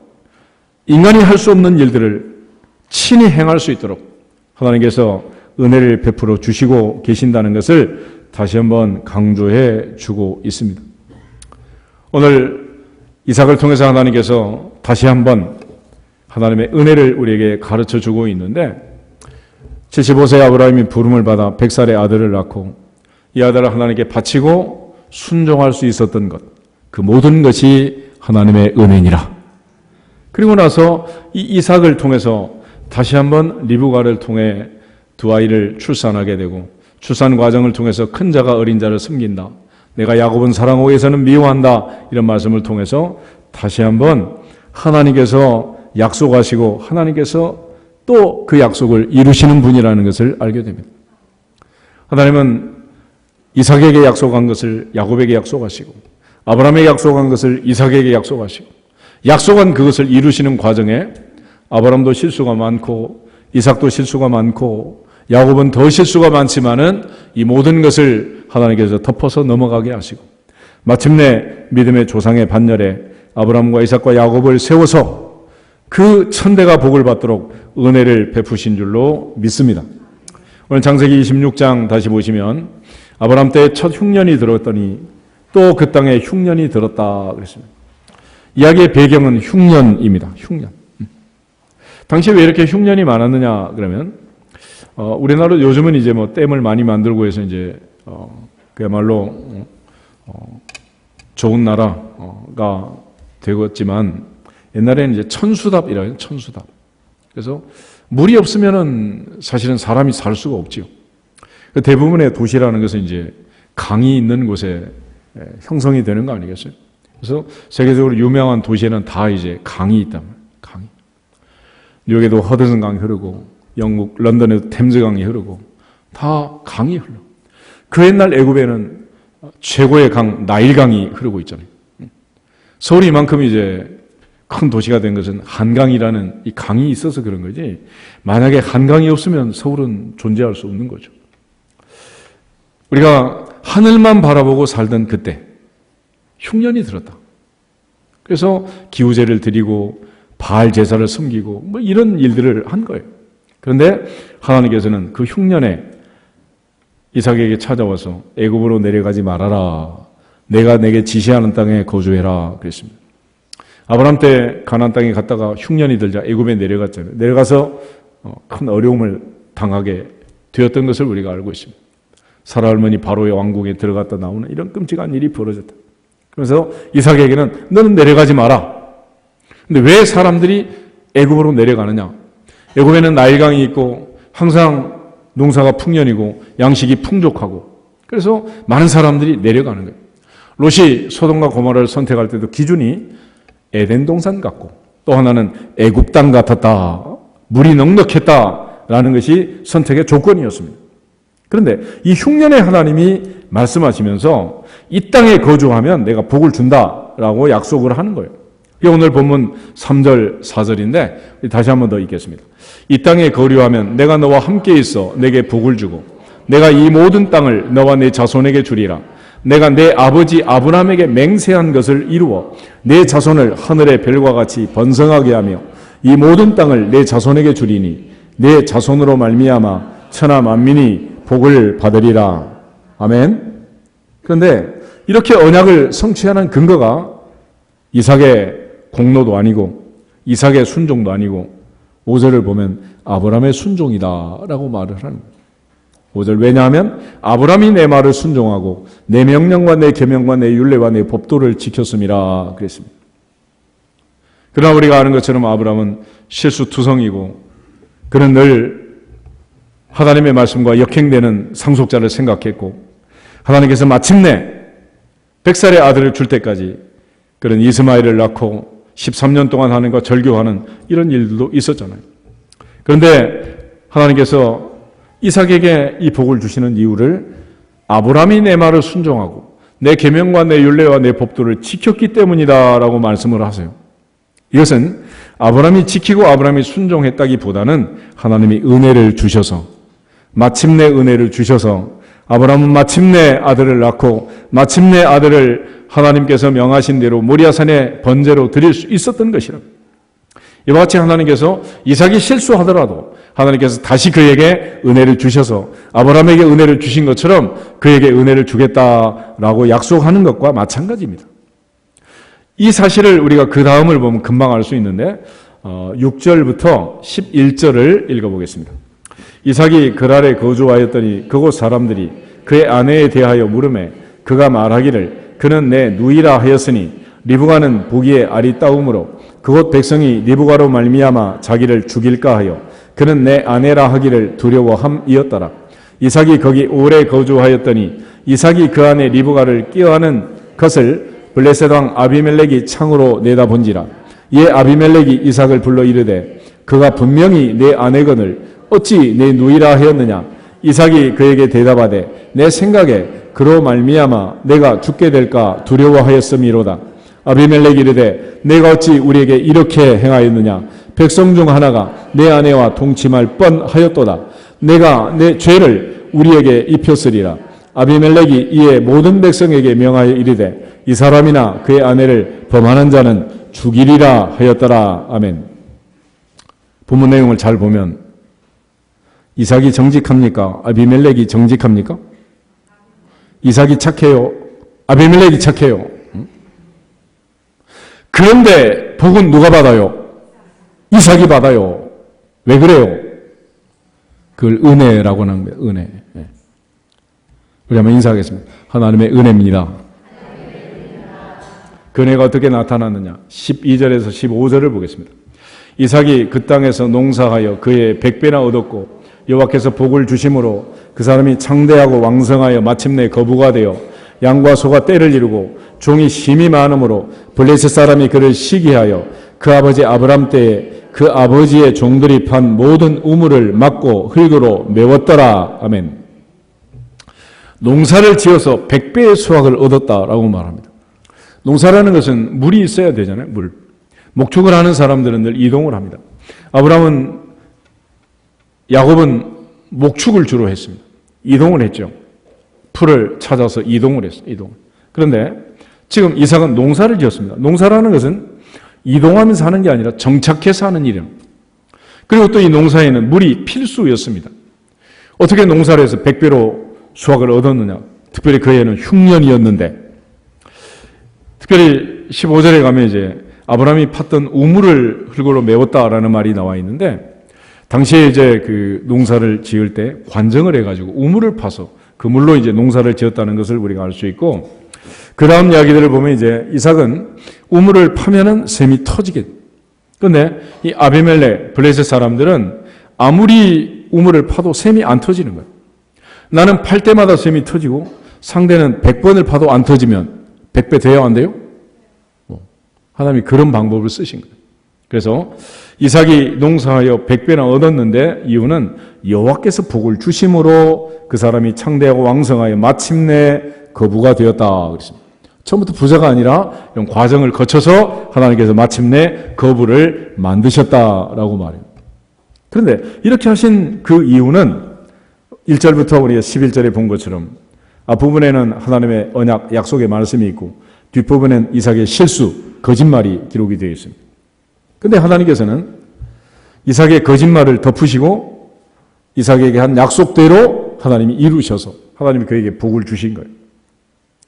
인간이 할 수 없는 일들을 친히 행할 수 있도록 하나님께서 은혜를 베풀어 주시고 계신다는 것을 다시 한번 강조해 주고 있습니다. 오늘 이삭을 통해서 하나님께서 다시 한번 하나님의 은혜를 우리에게 가르쳐 주고 있는데 75세 아브라함이 부름을 받아 100살의 아들을 낳고 이 아들을 하나님께 바치고 순종할 수 있었던 것, 그 모든 것이 하나님의 은혜니라. 그리고 나서 이 이삭을 통해서 다시 한번 리브가를 통해 두 아이를 출산하게 되고 출산 과정을 통해서 큰 자가 어린 자를 섬긴다. 내가 야곱은 사랑하고 에서는 미워한다. 이런 말씀을 통해서 다시 한번 하나님께서 약속하시고 하나님께서 또 그 약속을 이루시는 분이라는 것을 알게 됩니다. 하나님은 이삭에게 약속한 것을 야곱에게 약속하시고 아브라함에게 약속한 것을 이삭에게 약속하시고 약속한 그것을 이루시는 과정에 아브라함도 실수가 많고 이삭도 실수가 많고 야곱은 더 실수가 많지만은 이 모든 것을 하나님께서 덮어서 넘어가게 하시고 마침내 믿음의 조상의 반열에 아브라함과 이삭과 야곱을 세워서 그 천대가 복을 받도록 은혜를 베푸신 줄로 믿습니다. 오늘 창세기 26장 다시 보시면 아브라함 때 첫 흉년이 들었더니 또 그 땅에 흉년이 들었다 그랬습니다. 이야기의 배경은 흉년입니다. 흉년. 당시에 왜 이렇게 흉년이 많았느냐 그러면 우리나라 요즘은 이제 뭐 댐을 많이 만들고 해서 이제 그야말로 좋은 나라가 되었지만 옛날에는 이제 천수답이라고 해요. 천수답. 그래서 물이 없으면은 사실은 사람이 살 수가 없지요. 대부분의 도시라는 것은 이제 강이 있는 곳에 형성이 되는 거 아니겠어요? 그래서 세계적으로 유명한 도시에는 다 이제 강이 있단 말이에요. 강이. 뉴욕에도 허드슨 강이 흐르고 영국 런던에도 템즈 강이 흐르고 다 강이 흘러. 그 옛날 애굽에는 최고의 강 나일강이 흐르고 있잖아요. 서울이 이만큼 이제 큰 도시가 된 것은 한강이라는 이 강이 있어서 그런 거지. 만약에 한강이 없으면 서울은 존재할 수 없는 거죠. 우리가 하늘만 바라보고 살던 그때 흉년이 들었다. 그래서 기우제를 드리고 바알 제사를 섬기고 뭐 이런 일들을 한 거예요. 그런데 하나님께서는 그 흉년에 이삭에게 찾아와서 애굽으로 내려가지 말아라. 내가 내게 지시하는 땅에 거주해라 그랬습니다. 아브라함 때 가나안 땅에 갔다가 흉년이 들자 애굽에 내려갔잖아요. 내려가서 큰 어려움을 당하게 되었던 것을 우리가 알고 있습니다. 사라 할머니 바로의 왕궁에 들어갔다 나오는 이런 끔찍한 일이 벌어졌다. 그래서 이삭에게는 너는 내려가지 마라. 근데 왜 사람들이 애굽으로 내려가느냐? 애굽에는 나일강이 있고 항상 농사가 풍년이고 양식이 풍족하고 그래서 많은 사람들이 내려가는 거예요. 롯이 소돔과 고모라를 선택할 때도 기준이 에덴 동산 같고 또 하나는 애굽 땅 같았다. 물이 넉넉했다라는 것이 선택의 조건이었습니다. 그런데 이 흉년의 하나님이 말씀하시면서 이 땅에 거주하면 내가 복을 준다라고 약속을 하는 거예요. 이게 오늘 본문 3절 4절인데 다시 한 번 더 읽겠습니다. 이 땅에 거류하면 내가 너와 함께 있어 내게 복을 주고 내가 이 모든 땅을 너와 내 자손에게 주리라. 내가 내 아버지 아브라함에게 맹세한 것을 이루어 내 자손을 하늘의 별과 같이 번성하게 하며 이 모든 땅을 내 자손에게 주리니 내 자손으로 말미암아 천하 만민이 복을 받으리라. 아멘. 그런데 이렇게 언약을 성취하는 근거가 이삭의 공로도 아니고 이삭의 순종도 아니고 5절을 보면 아브라함의 순종이다라고 말을 하는 거예요. 5절 왜냐하면 아브라함이 내 말을 순종하고 내 명령과 내 계명과 내 율례와 내 법도를 지켰음이라 그랬습니다. 그러나 우리가 아는 것처럼 아브라함은 실수투성이고 그는 늘 하나님의 말씀과 역행되는 상속자를 생각했고 하나님께서 마침내 100살의 아들을 줄 때까지 그런 이스마엘을 낳고 13년 동안 하나님과 절교하는 이런 일들도 있었잖아요. 그런데 하나님께서 이삭에게 이 복을 주시는 이유를 아브라함이 내 말을 순종하고 내 계명과 내 율례와 내 법도를 지켰기 때문이다라고 말씀을 하세요. 이것은 아브라함이 지키고 아브라함이 순종했다기보다는 하나님이 은혜를 주셔서 마침내 은혜를 주셔서 아브라함은 마침내 아들을 낳고 마침내 아들을 하나님께서 명하신 대로 모리아산에 번제로 드릴 수 있었던 것이라. 이와 같이 하나님께서 이삭이 실수하더라도 하나님께서 다시 그에게 은혜를 주셔서 아브라함에게 은혜를 주신 것처럼 그에게 은혜를 주겠다라고 약속하는 것과 마찬가지입니다. 이 사실을 우리가 그 다음을 보면 금방 알 수 있는데 6절부터 11절을 읽어보겠습니다. 이삭이 그랄에 거주하였더니 그곳 사람들이 그의 아내에 대하여 물으매 그가 말하기를 그는 내 누이라 하였으니 리브가는 보기에 아리따움으로 그곳 백성이 리브가로 말미암아 자기를 죽일까 하여 그는 내 아내라 하기를 두려워함이었더라. 이삭이 거기 오래 거주하였더니 이삭이 그 안에 리브가를 끼어하는 것을 블레셋 왕 아비멜렉이 창으로 내다본지라. 이에 아비멜렉이 이삭을 불러 이르되 그가 분명히 내 아내거늘 어찌 내 누이라 하였느냐. 이삭이 그에게 대답하되 내 생각에 그로 말미암아 내가 죽게 될까 두려워하였음이로다. 아비멜렉이 이르되 내가 어찌 우리에게 이렇게 행하였느냐. 백성 중 하나가 내 아내와 동침할 뻔하였도다. 내가 내 죄를 우리에게 입혔으리라. 아비멜렉이 이에 모든 백성에게 명하여 이르되 이 사람이나 그의 아내를 범하는 자는 죽이리라 하였더라. 아멘. 본문 내용을 잘 보면 이삭이 정직합니까? 아비멜렉이 정직합니까? 이삭이 착해요? 아비멜렉이 착해요? 그런데 복은 누가 받아요? 이삭이 받아요. 왜 그래요? 그걸 은혜라고 하는 거예요. 은혜. 우리 한번 인사하겠습니다. 하나님의 은혜입니다. 그 은혜가 어떻게 나타났느냐? 12절에서 15절을 보겠습니다. 이삭이 그 땅에서 농사하여 그의 100배나 얻었고 여호와께서 복을 주심으로 그 사람이 창대하고 왕성하여 마침내 거부가 되어 양과 소가 떼를 이루고 종이 심이 많으므로 블레셋 사람이 그를 시기하여 그 아버지 아브람 때에 그 아버지의 종들이 판 모든 우물을 막고 흙으로 메웠더라. 아멘. 농사를 지어서 100배의 수확을 얻었다라고 말합니다. 농사라는 것은 물이 있어야 되잖아요. 물. 목축을 하는 사람들은 늘 이동을 합니다. 야곱은 목축을 주로 했습니다. 이동을 했죠. 풀을 찾아서 이동을 했어요. 그런데 지금 이삭은 농사를 지었습니다. 농사라는 것은 이동하면서 하는 게 아니라 정착해서 하는 일입니다. 그리고 또 이 농사에는 물이 필수였습니다. 어떻게 농사를 해서 100배로 수확을 얻었느냐? 특별히 그 해는 흉년이었는데, 특별히 15절에 가면 이제 아브라함이 팠던 우물을 흙으로 메웠다라는 말이 나와 있는데, 당시에 이제 그 농사를 지을 때 관정을 해가지고 우물을 파서 그 물로 이제 농사를 지었다는 것을 우리가 알 수 있고, 그 다음 이야기들을 보면 이제 이삭은 우물을 파면은 샘이 터지게. 그런데 이 아비멜렉, 블레셋 사람들은 아무리 우물을 파도 샘이 안 터지는 거예요. 나는 팔 때마다 샘이 터지고 상대는 100번을 파도 안 터지면 100배 돼야 안 돼요? 하나님이 그런 방법을 쓰신 거예요. 그래서 이삭이 농사하여 100배나 얻었는데 이유는 여호와께서 복을 주심으로 그 사람이 창대하고 왕성하여 마침내 거부가 되었다 그랬습니다. 처음부터 부자가 아니라 이런 과정을 거쳐서 하나님께서 마침내 거부를 만드셨다라고 말해요. 그런데 이렇게 하신 그 이유는 1절부터 우리가 11절에 본 것처럼 앞부분에는 하나님의 언약, 약속의 말씀이 있고 뒷부분엔 이삭의 실수, 거짓말이 기록이 되어 있습니다. 그런데 하나님께서는 이삭의 거짓말을 덮으시고 이삭에게 한 약속대로 하나님이 이루셔서 하나님이 그에게 복을 주신 거예요.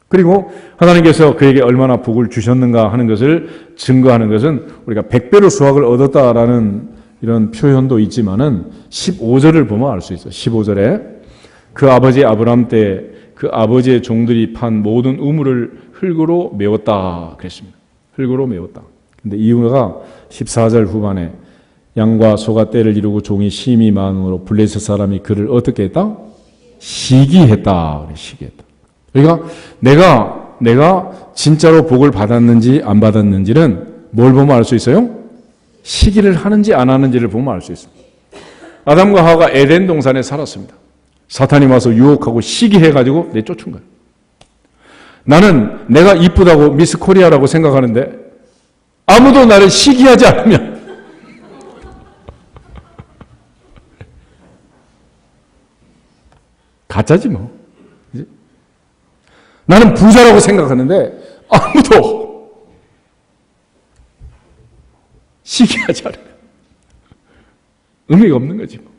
그리고 하나님께서 그에게 얼마나 복을 주셨는가 하는 것을 증거하는 것은 우리가 100배로 수확을 얻었다라는 이런 표현도 있지만은 15절을 보면 알 수 있어요. 15절에 그 아버지 아브람 때 그 아버지의 종들이 판 모든 우물을 흙으로 메웠다 그랬습니다. 흙으로 메웠다. 근데 이유가 14절 후반에 양과 소가 떼를 이루고 종이 심이 많음으로 블레셋 사람이 그를 어떻게 했다? 시기했다. 시기했다. 그러니까 내가 진짜로 복을 받았는지 안 받았는지는 뭘 보면 알 수 있어요? 시기를 하는지 안 하는지를 보면 알 수 있어요. 아담과 하와가 에덴 동산에 살았습니다. 사탄이 와서 유혹하고 시기해가지고 내쫓은 거예요. 나는 내가 이쁘다고 미스 코리아라고 생각하는데 아무도 나를 시기하지 않으면 가짜지 뭐. 나는 부자라고 생각하는데 아무도 시기하지 않으면 의미가 없는 거지 뭐.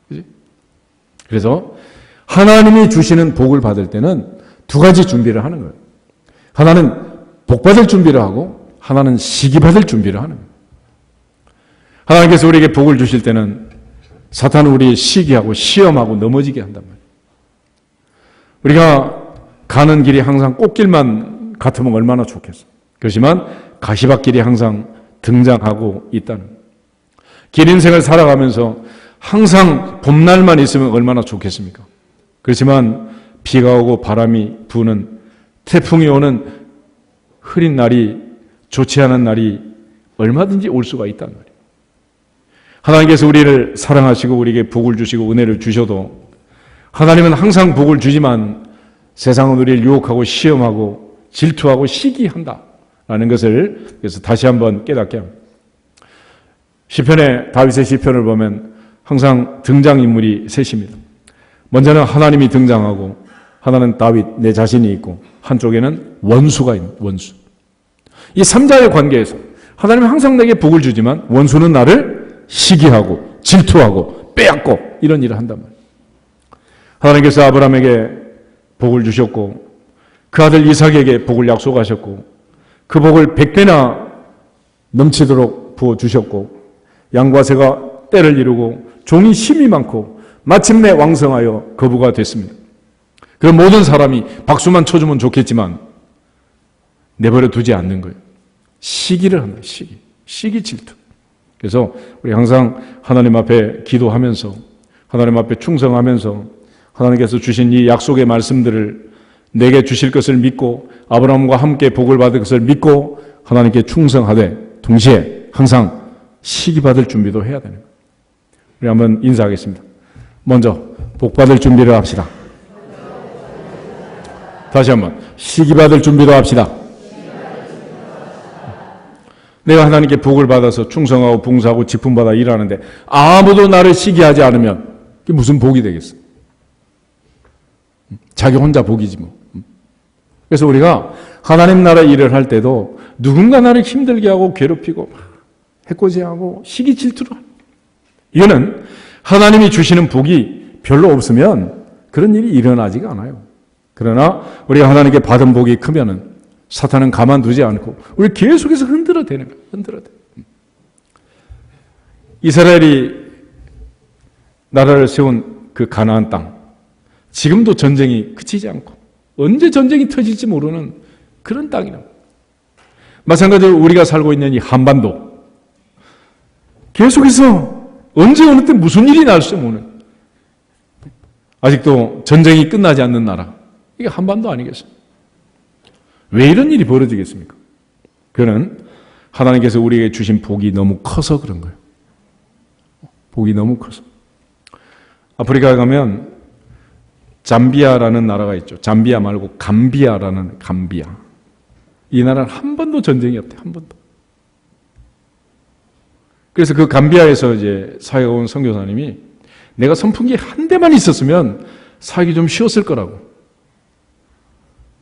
그치? 그래서 하나님이 주시는 복을 받을 때는 두 가지 준비를 하는 거예요. 하나는 복 받을 준비를 하고 하나는 시기 받을 준비를 하는 거예요. 하나님께서 우리에게 복을 주실 때는 사탄은 우리 시기하고 시험하고 넘어지게 한단 말이에요. 우리가 가는 길이 항상 꽃길만 같으면 얼마나 좋겠어. 그렇지만 가시밭길이 항상 등장하고 있다는 거예요. 긴 인생을 살아가면서 항상 봄날만 있으면 얼마나 좋겠습니까? 그렇지만 비가 오고 바람이 부는, 태풍이 오는 흐린 날이, 좋지 않은 날이 얼마든지 올 수가 있단 말이에요. 하나님께서 우리를 사랑하시고 우리에게 복을 주시고 은혜를 주셔도 하나님은 항상 복을 주지만 세상은 우리를 유혹하고 시험하고 질투하고 시기한다라는 것을 그래서 다시 한번 깨닫게 합니다. 시편의 다윗의 시편을 보면 항상 등장인물이 셋입니다. 먼저는 하나님이 등장하고 하나는 다윗 내 자신이 있고 한쪽에는 원수가 있는 원수. 이 3자의 관계에서 하나님은 항상 내게 복을 주지만 원수는 나를 시기하고 질투하고 빼앗고 이런 일을 한단 말이에요. 하나님께서 아브라함에게 복을 주셨고 그 아들 이삭에게 복을 약속하셨고 그 복을 100배나 넘치도록 부어주셨고 양과 새가 때를 이루고 종이 힘이 많고 마침내 왕성하여 거부가 됐습니다. 그런 모든 사람이 박수만 쳐주면 좋겠지만 내버려 두지 않는 거예요. 시기를 한다. 시기 질투. 그래서 우리 항상 하나님 앞에 기도하면서 하나님 앞에 충성하면서 하나님께서 주신 이 약속의 말씀들을 내게 주실 것을 믿고 아브라함과 함께 복을 받을 것을 믿고 하나님께 충성하되 동시에 항상 시기 받을 준비도 해야 되는 거예요. 우리 한번 인사하겠습니다. 먼저 복 받을 준비를 합시다. 다시 한번 시기 받을 준비도 합시다. 내가 하나님께 복을 받아서 충성하고 봉사하고 직분받아 일하는데 아무도 나를 시기하지 않으면 그게 무슨 복이 되겠어? 자기 혼자 복이지 뭐. 그래서 우리가 하나님 나라 일을 할 때도 누군가 나를 힘들게 하고 괴롭히고 해코지하고 시기 질투로 이거는 하나님이 주시는 복이 별로 없으면 그런 일이 일어나지가 않아요. 그러나 우리가 하나님께 받은 복이 크면은 사탄은 가만두지 않고 우리 계속해서 흔들어대는 거예요. 흔들어대. 이스라엘이 나라를 세운 그 가나안 땅 지금도 전쟁이 그치지 않고 언제 전쟁이 터질지 모르는 그런 땅이라고. 마찬가지로 우리가 살고 있는 이 한반도 계속해서 언제 어느 때 무슨 일이 날지 모르는 아직도 전쟁이 끝나지 않는 나라 이게 한반도 아니겠어요? 왜 이런 일이 벌어지겠습니까? 그는 하나님께서 우리에게 주신 복이 너무 커서 그런 거예요. 복이 너무 커서. 아프리카에 가면 잠비아라는 나라가 있죠. 잠비아 말고 감비아라는 감비아. 이 나라는 한 번도 전쟁이 없대. 한 번도. 그래서 그 감비아에서 이제 사회가 온 선교사님이 내가 선풍기 한 대만 있었으면 살기 좀 쉬웠을 거라고.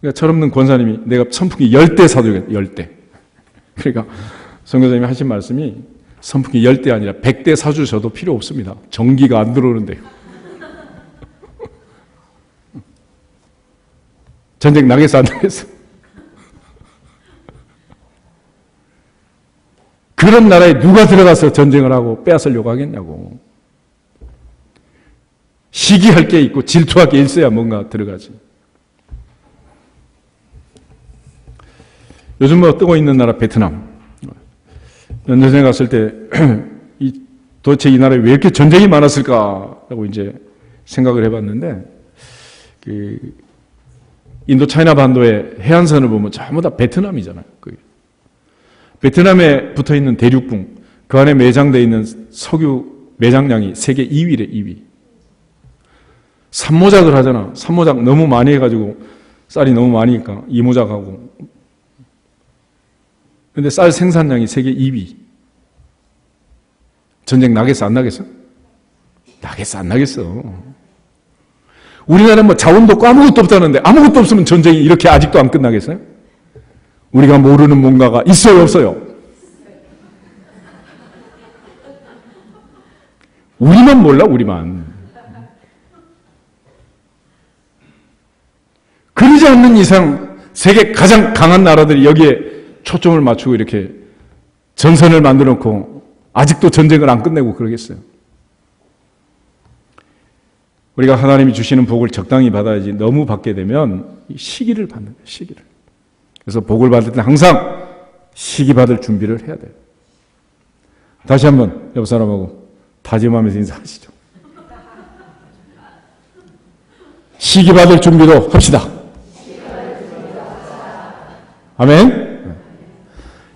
그러니까 철없는 권사님이 내가 선풍기 10대 사주겠다. 10대. 그러니까 선교사님이 하신 말씀이 선풍기 10대 아니라 100대 사주셔도 필요 없습니다. 전기가 안 들어오는데요. 전쟁 나겠어 안 나겠어? 그런 나라에 누가 들어가서 전쟁을 하고 빼앗으려고 하겠냐고. 시기할 게 있고 질투할 게 있어야 뭔가 들어가지. 요즘 뭐 뜨고 있는 나라 베트남. 연전생에 갔을 때 도대체 이 나라에 왜 이렇게 전쟁이 많았을까라고 이제 생각을 해봤는데 인도 차이나 반도의 해안선을 보면 전부 다 베트남이잖아요. 베트남에 붙어있는 대륙붕, 그 안에 매장되어 있는 석유 매장량이 세계 2위래, 2위. 산모작을 하잖아. 산모작 너무 많이 해가지고 쌀이 너무 많으니까 이모작하고. 근데 쌀 생산량이 세계 2위. 전쟁 나겠어, 안 나겠어? 나겠어, 안 나겠어? 우리나라는 뭐 자원도 없고 아무것도 없다는데 아무것도 없으면 전쟁이 이렇게 아직도 안 끝나겠어요? 우리가 모르는 뭔가가 있어요, 없어요? 우리만 몰라, 우리만. 그러지 않는 이상 세계 가장 강한 나라들이 여기에 초점을 맞추고 이렇게 전선을 만들어 놓고 아직도 전쟁을 안 끝내고 그러겠어요. 우리가 하나님이 주시는 복을 적당히 받아야지 너무 받게 되면 시기를 받는 거예요, 시기를. 그래서 복을 받을 때 항상 시기 받을 준비를 해야 돼요. 다시 한번 옆 사람하고 다짐하면서 인사하시죠. 시기받을 준비도 합시다. 아멘.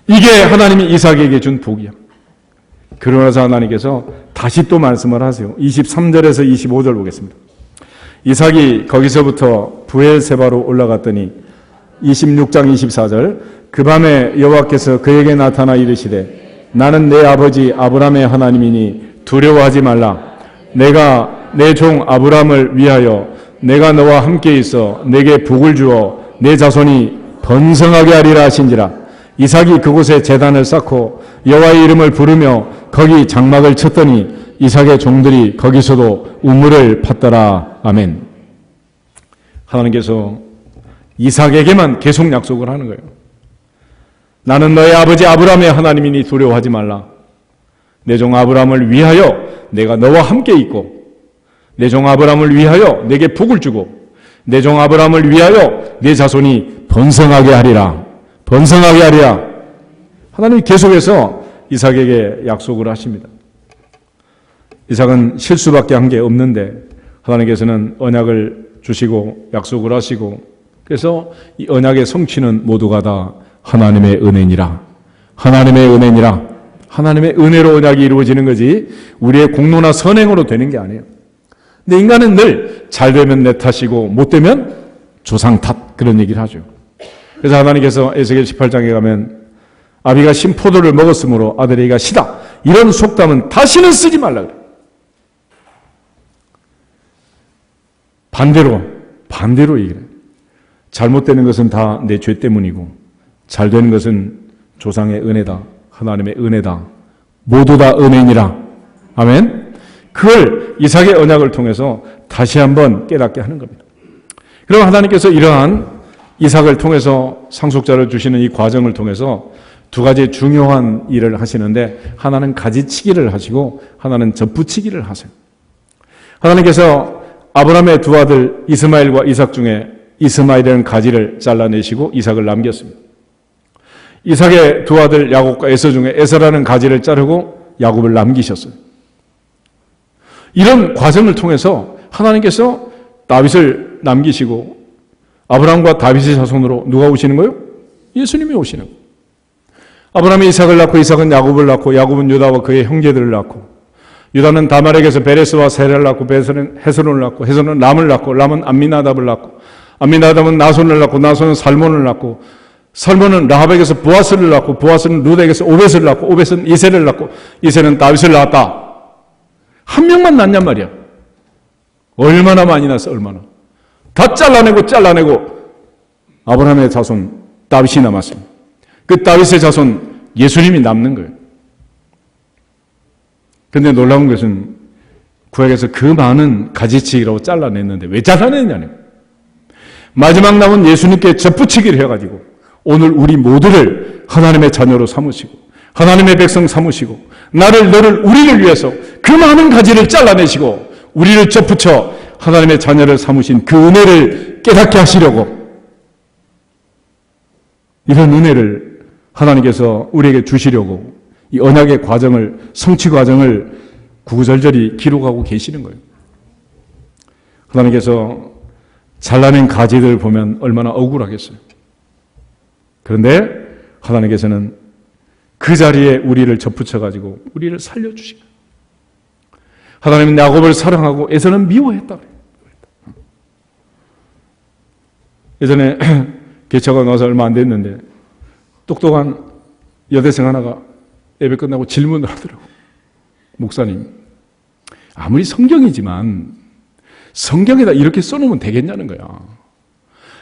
이게 하나님이 이삭에게 준 복이야. 그러나서 하나님께서 다시 또 말씀을 하세요. 23절에서 25절 보겠습니다. 이삭이 거기서부터 부엘세바로 올라갔더니 26장 24절 그 밤에 여호와께서 그에게 나타나 이르시되 나는 내 아버지 아브라함의 하나님이니 두려워하지 말라. 내가 내 종 아브라함을 위하여 내가 너와 함께 있어 내게 복을 주어 내 자손이 번성하게 하리라 하신지라. 이삭이 그곳에 제단을 쌓고 여호와의 이름을 부르며 거기 장막을 쳤더니 이삭의 종들이 거기서도 우물을 팠더라. 아멘. 하나님께서 이삭에게만 계속 약속을 하는 거예요. 나는 너의 아버지 아브라함의 하나님이니 두려워하지 말라. 내 종 아브라함을 위하여 내가 너와 함께 있고 내 종 아브라함을 위하여 내게 복을 주고 내 종 아브라함을 위하여 내 자손이 번성하게 하리라. 번성하게 하리라. 하나님이 계속해서 이삭에게 약속을 하십니다. 이삭은 실수밖에 한 게 없는데 하나님께서는 언약을 주시고 약속을 하시고 그래서 이 언약의 성취는 모두가 다 하나님의 은혜니라. 하나님의 은혜니라. 하나님의 은혜로 언약이 이루어지는 거지 우리의 공로나 선행으로 되는 게 아니에요. 근데 인간은 늘 잘 되면 내 탓이고 못 되면 조상 탓 그런 얘기를 하죠. 그래서 하나님께서 에스겔 18장에 가면 아비가 신 포도를 먹었으므로 아들에게가 시다. 이런 속담은 다시는 쓰지 말라 그래요. 반대로 얘기를 해요. 잘못되는 것은 다 내 죄 때문이고 잘 되는 것은 조상의 은혜다. 하나님의 은혜다. 모두 다 은혜니라. 아멘. 그걸 이삭의 언약을 통해서 다시 한번 깨닫게 하는 겁니다. 그럼 하나님께서 이러한 이삭을 통해서 상속자를 주시는 이 과정을 통해서 두 가지 중요한 일을 하시는데 하나는 가지치기를 하시고 하나는 접붙이기를 하세요. 하나님께서 아브라함의 두 아들 이스마엘과 이삭 중에 이스마엘은 가지를 잘라내시고 이삭을 남겼습니다. 이삭의 두 아들 야곱과 에서 중에 에서라는 가지를 자르고 야곱을 남기셨어요. 이런 과정을 통해서 하나님께서 다윗을 남기시고 아브라함과 다윗의 자손으로 누가 오시는 거예요? 예수님이 오시는 거예요. 아브라함이 이삭을 낳고 이삭은 야곱을 낳고 야곱은 유다와 그의 형제들을 낳고 유다는 다말에게서 베레스와 세라를 낳고 베레스는 헤스론을 낳고 헤스론은 람을 낳고 람은 암미나답을 낳고 암미나답은 나손을 낳고 나손은 살몬을 낳고 살몬은 라합에게서 보아스를 낳고 보아스는 룻에게서 오벳을 낳고 오벳은 이세를 낳고 이세는 다윗을 낳았다. 한 명만 낳냔 말이야. 얼마나 많이 낳았어. 얼마나. 다 잘라내고 아브라함의 자손 다윗이 남았습니다. 그 다윗의 자손 예수님이 남는 거예요. 그런데 놀라운 것은 구약에서 그 많은 가지치기라고 잘라냈는데 왜 잘라냈냐는 마지막 남은 예수님께 접붙이기를 해가지고 오늘 우리 모두를 하나님의 자녀로 삼으시고 하나님의 백성 삼으시고 나를 너를 우리를 위해서 그 많은 가지를 잘라내시고 우리를 접붙여 하나님의 자녀를 삼으신 그 은혜를 깨닫게 하시려고 이런 은혜를 하나님께서 우리에게 주시려고 이 언약의 과정을 성취 과정을 구구절절히 기록하고 계시는 거예요. 하나님께서 잘라낸 가지들 보면 얼마나 억울하겠어요. 그런데 하나님께서는 그 자리에 우리를 접붙여가지고 우리를 살려주신 거예요. 하나님은 야곱을 사랑하고 에서는 미워했다. 예전에 개척가 나와서 얼마 안 됐는데 똑똑한 여대생 하나가 예배 끝나고 질문을 하더라고. 목사님, 아무리 성경이지만 성경에다 이렇게 써놓으면 되겠냐는 거야.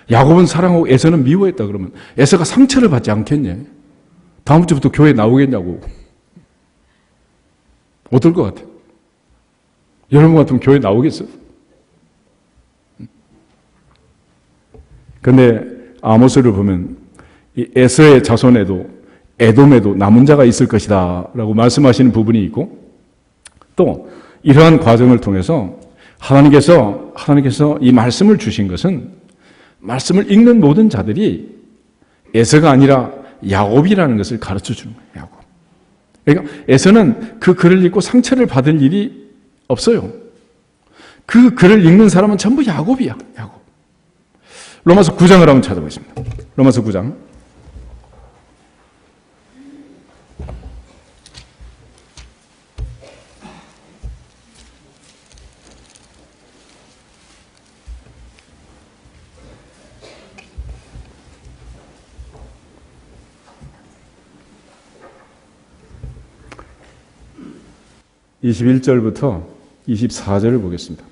야곱은 사랑하고 에서는 미워했다 그러면 에서가 상처를 받지 않겠냐? 다음 주부터 교회 나오겠냐고. 어떨 것 같아요? 여러분 같으면 교회 나오겠어요? 그런데 아모스를 보면 이 에서의 자손에도 에돔에도 남은 자가 있을 것이다 라고 말씀하시는 부분이 있고 또 이러한 과정을 통해서 하나님께서 이 말씀을 주신 것은 말씀을 읽는 모든 자들이 에서가 아니라 야곱이라는 것을 가르쳐 주는 거예요. 야곱. 그러니까 에서는 그 글을 읽고 상처를 받을 일이 없어요. 그 글을 읽는 사람은 전부 야곱이야. 야곱. 로마서 9장을 한번 찾아보겠습니다. 로마서 9장. (21절부터) (24절을) 보겠습니다.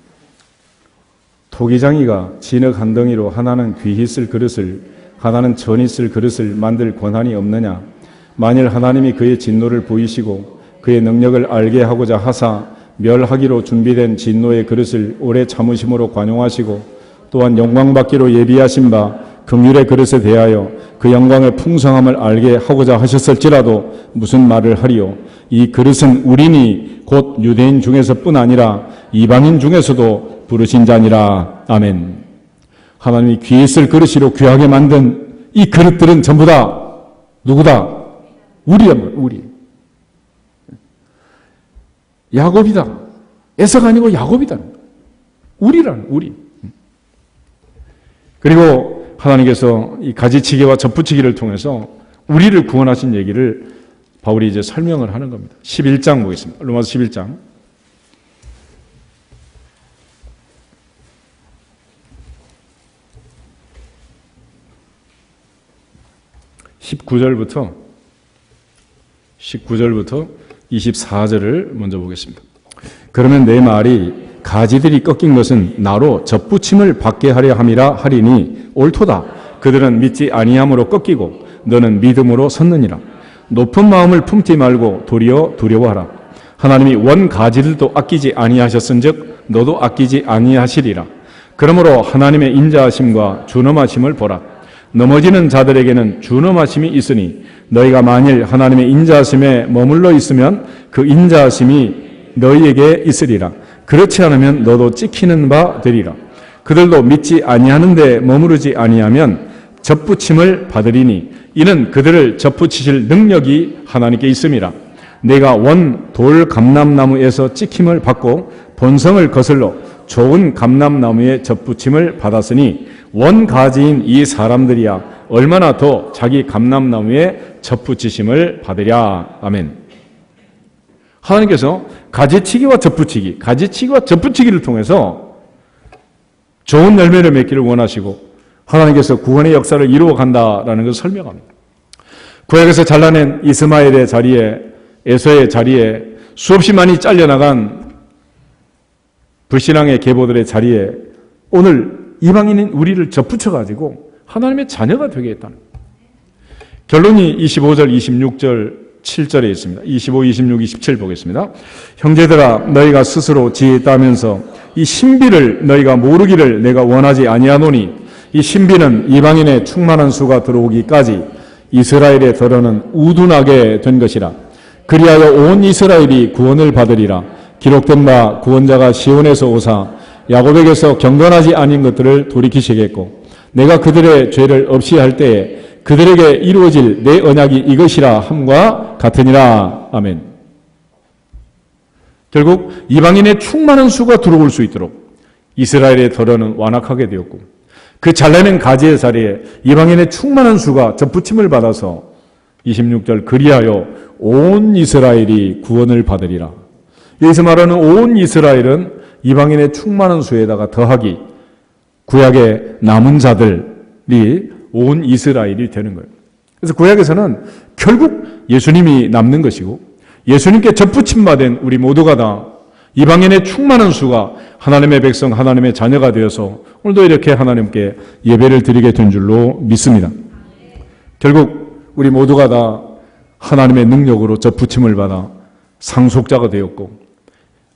토기장이가 진흙 한 덩이로 하나는 귀히 쓸 그릇을 하나는 천히 쓸 그릇을 만들 권한이 없느냐? 만일 하나님이 그의 진노를 보이시고 그의 능력을 알게 하고자 하사 멸하기로 준비된 진노의 그릇을 오래 참으심으로 관용하시고 또한 영광받기로 예비하신 바 긍휼의 그릇에 대하여 그 영광의 풍성함을 알게 하고자 하셨을지라도 무슨 말을 하리요? 이 그릇은 우리니 곧 유대인 중에서뿐 아니라 이방인 중에서도 부르신 자니라. 아멘. 하나님이 귀히 쓸 그릇이로 귀하게 만든 이 그릇들은 전부 다 누구다? 우리란 말이야. 우리. 야곱이다. 에서가 아니고 야곱이다. 우리란 우리. 그리고 하나님께서 이 가지치기와 접붙이기를 통해서 우리를 구원하신 얘기를 바울이 이제 설명을 하는 겁니다. 11장 보겠습니다. 로마서 11장. 19절부터 24절을 먼저 보겠습니다. 그러면 내 말이 가지들이 꺾인 것은 나로 접붙임을 받게 하려 함이라 하리니 옳도다. 그들은 믿지 아니함으로 꺾이고 너는 믿음으로 섰느니라. 높은 마음을 품지 말고 도리어 두려워하라. 하나님이 원 가지들도 아끼지 아니하셨은즉 너도 아끼지 아니하시리라. 그러므로 하나님의 인자하심과 준엄하심을 보라. 넘어지는 자들에게는 준엄하심이 있으니 너희가 만일 하나님의 인자하심에 머물러 있으면 그 인자하심이 너희에게 있으리라. 그렇지 않으면 너도 찍히는 바 되리라. 그들도 믿지 아니하는데 머무르지 아니하면 접붙임을 받으리니 이는 그들을 접붙이실 능력이 하나님께 있음이라. 내가 원 돌 감람나무에서 찍힘을 받고 본성을 거슬러 좋은 감람나무에 접붙임을 받았으니 원 가지인 이 사람들이야 얼마나 더 자기 감람나무에 접붙이심을 받으랴. 아멘. 하나님께서 가지치기와 접붙이기를 통해서 좋은 열매를 맺기를 원하시고 하나님께서 구원의 역사를 이루어 간다라는 것을 설명합니다. 구약에서 잘라낸 이스마엘의 자리에, 에서의 자리에, 수없이 많이 잘려나간 불신앙의 계보들의 자리에 오늘 이방인인 우리를 접붙여가지고 하나님의 자녀가 되게 했다는 거예요. 결론이 25절, 26절, 7절에 있습니다. 25, 26, 27 보겠습니다. 형제들아 너희가 스스로 지혜있다면서 이 신비를 너희가 모르기를 내가 원하지 아니하노니 이 신비는 이방인의 충만한 수가 들어오기까지 이스라엘의 덜어는 우둔하게 된 것이라. 그리하여 온 이스라엘이 구원을 받으리라. 기록된 바 구원자가 시온에서 오사 야곱에게서 경건하지 아닌 것들을 돌이키시겠고 내가 그들의 죄를 없이 할 때에 그들에게 이루어질 내 언약이 이것이라 함과 같으니라. 아멘. 결국 이방인의 충만한 수가 들어올 수 있도록 이스라엘의 덜어는 완악하게 되었고 그 잘라낸 가지의 자리에 이방인의 충만한 수가 접붙임을 받아서 26절 그리하여 온 이스라엘이 구원을 받으리라. 여기서 말하는 온 이스라엘은 이방인의 충만한 수에다가 더하기 구약의 남은 자들이 온 이스라엘이 되는 거예요. 그래서 구약에서는 결국 예수님이 남는 것이고 예수님께 접붙임 받은 우리 모두가 다 이방인의 충만한 수가 하나님의 백성, 하나님의 자녀가 되어서 오늘도 이렇게 하나님께 예배를 드리게 된 줄로 믿습니다. 결국 우리 모두가 다 하나님의 능력으로 접붙임을 받아 상속자가 되었고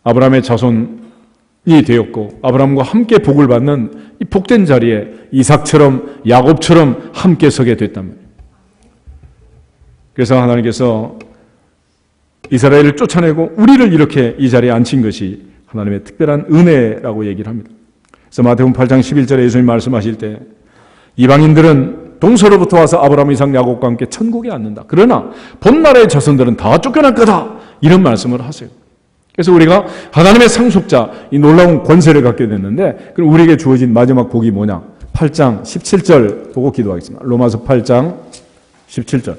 아브라함의 자손이 되었고 아브라함과 함께 복을 받는 이 복된 자리에 이삭처럼 야곱처럼 함께 서게 됐단 말이에요. 그래서 하나님께서 이스라엘을 쫓아내고 우리를 이렇게 이 자리에 앉힌 것이 하나님의 특별한 은혜라고 얘기를 합니다. 그래서 마태복음 8장 11절에 예수님이 말씀하실 때 이방인들은 동서로부터 와서 아브라함, 이삭, 야곱과 함께 천국에 앉는다. 그러나 본나라의 자손들은 다 쫓겨날 거다. 이런 말씀을 하세요. 그래서 우리가 하나님의 상속자, 이 놀라운 권세를 갖게 됐는데, 그럼 우리에게 주어진 마지막 복이 뭐냐? 8장 17절 보고 기도하겠습니다. 로마서 8장 17절.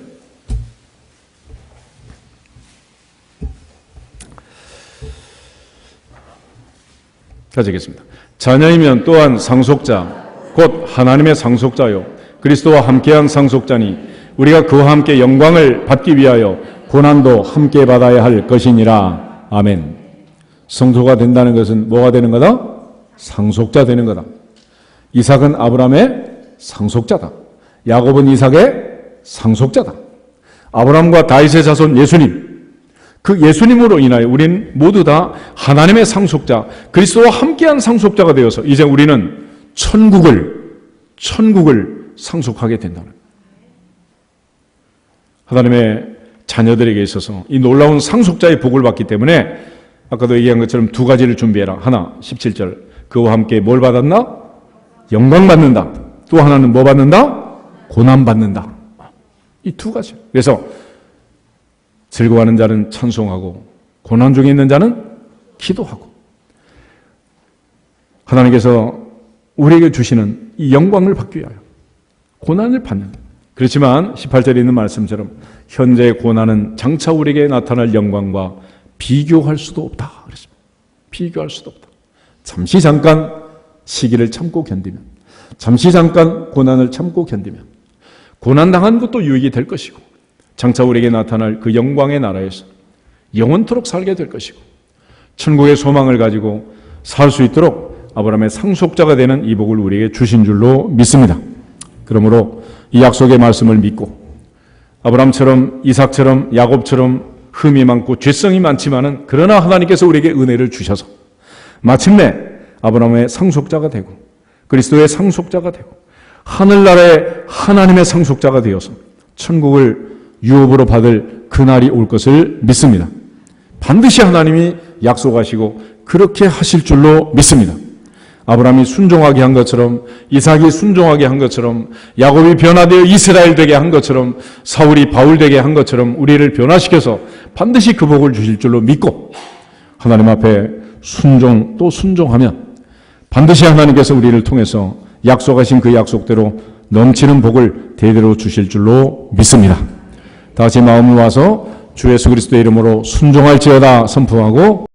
가지겠습니다. 자녀이면 또한 상속자, 곧 하나님의 상속자요 그리스도와 함께한 상속자니 우리가 그와 함께 영광을 받기 위하여 고난도 함께 받아야 할 것이니라. 아멘. 성소가 된다는 것은 뭐가 되는 거다? 상속자 되는 거다. 이삭은 아브라함의 상속자다. 야곱은 이삭의 상속자다. 아브라함과 다윗의 자손 예수님, 그 예수님으로 인하여 우리는 모두 다 하나님의 상속자, 그리스도와 함께한 상속자가 되어서 이제 우리는 천국을 상속하게 된다는 거예요. 하나님의 자녀들에게 있어서 이 놀라운 상속자의 복을 받기 때문에 아까도 얘기한 것처럼 두 가지를 준비해라. 하나, 17절. 그와 함께 뭘 받았나? 영광 받는다. 또 하나는 뭐 받는다? 고난 받는다. 이 두 가지. 그래서 즐거워하는 자는 찬송하고 고난 중에 있는 자는 기도하고, 하나님께서 우리에게 주시는 이 영광을 받기 위하여 고난을 받는. 그렇지만 18절에 있는 말씀처럼 현재의 고난은 장차 우리에게 나타날 영광과 비교할 수도 없다. 그랬습니다. 비교할 수도 없다. 잠시 잠깐 시기를 참고 견디면, 잠시 잠깐 고난을 참고 견디면 고난당한 것도 유익이 될 것이고, 장차 우리에게 나타날 그 영광의 나라에서 영원토록 살게 될 것이고, 천국의 소망을 가지고 살 수 있도록 아브라함의 상속자가 되는 이 복을 우리에게 주신 줄로 믿습니다. 그러므로 이 약속의 말씀을 믿고 아브라함처럼, 이삭처럼, 야곱처럼 흠이 많고 죄성이 많지만은 그러나 하나님께서 우리에게 은혜를 주셔서 마침내 아브라함의 상속자가 되고 그리스도의 상속자가 되고 하늘나라의 하나님의 상속자가 되어서 천국을 유업으로 받을 그날이 올 것을 믿습니다. 반드시 하나님이 약속하시고 그렇게 하실 줄로 믿습니다. 아브라함이 순종하게 한 것처럼, 이삭이 순종하게 한 것처럼, 야곱이 변화되어 이스라엘 되게 한 것처럼, 사울이 바울 되게 한 것처럼 우리를 변화시켜서 반드시 그 복을 주실 줄로 믿고 하나님 앞에 순종 또 순종하면 반드시 하나님께서 우리를 통해서 약속하신 그 약속대로 넘치는 복을 대대로 주실 줄로 믿습니다. 다 같이 마음을 모아서 주 예수 그리스도의 이름으로 순종할지어다 선포하고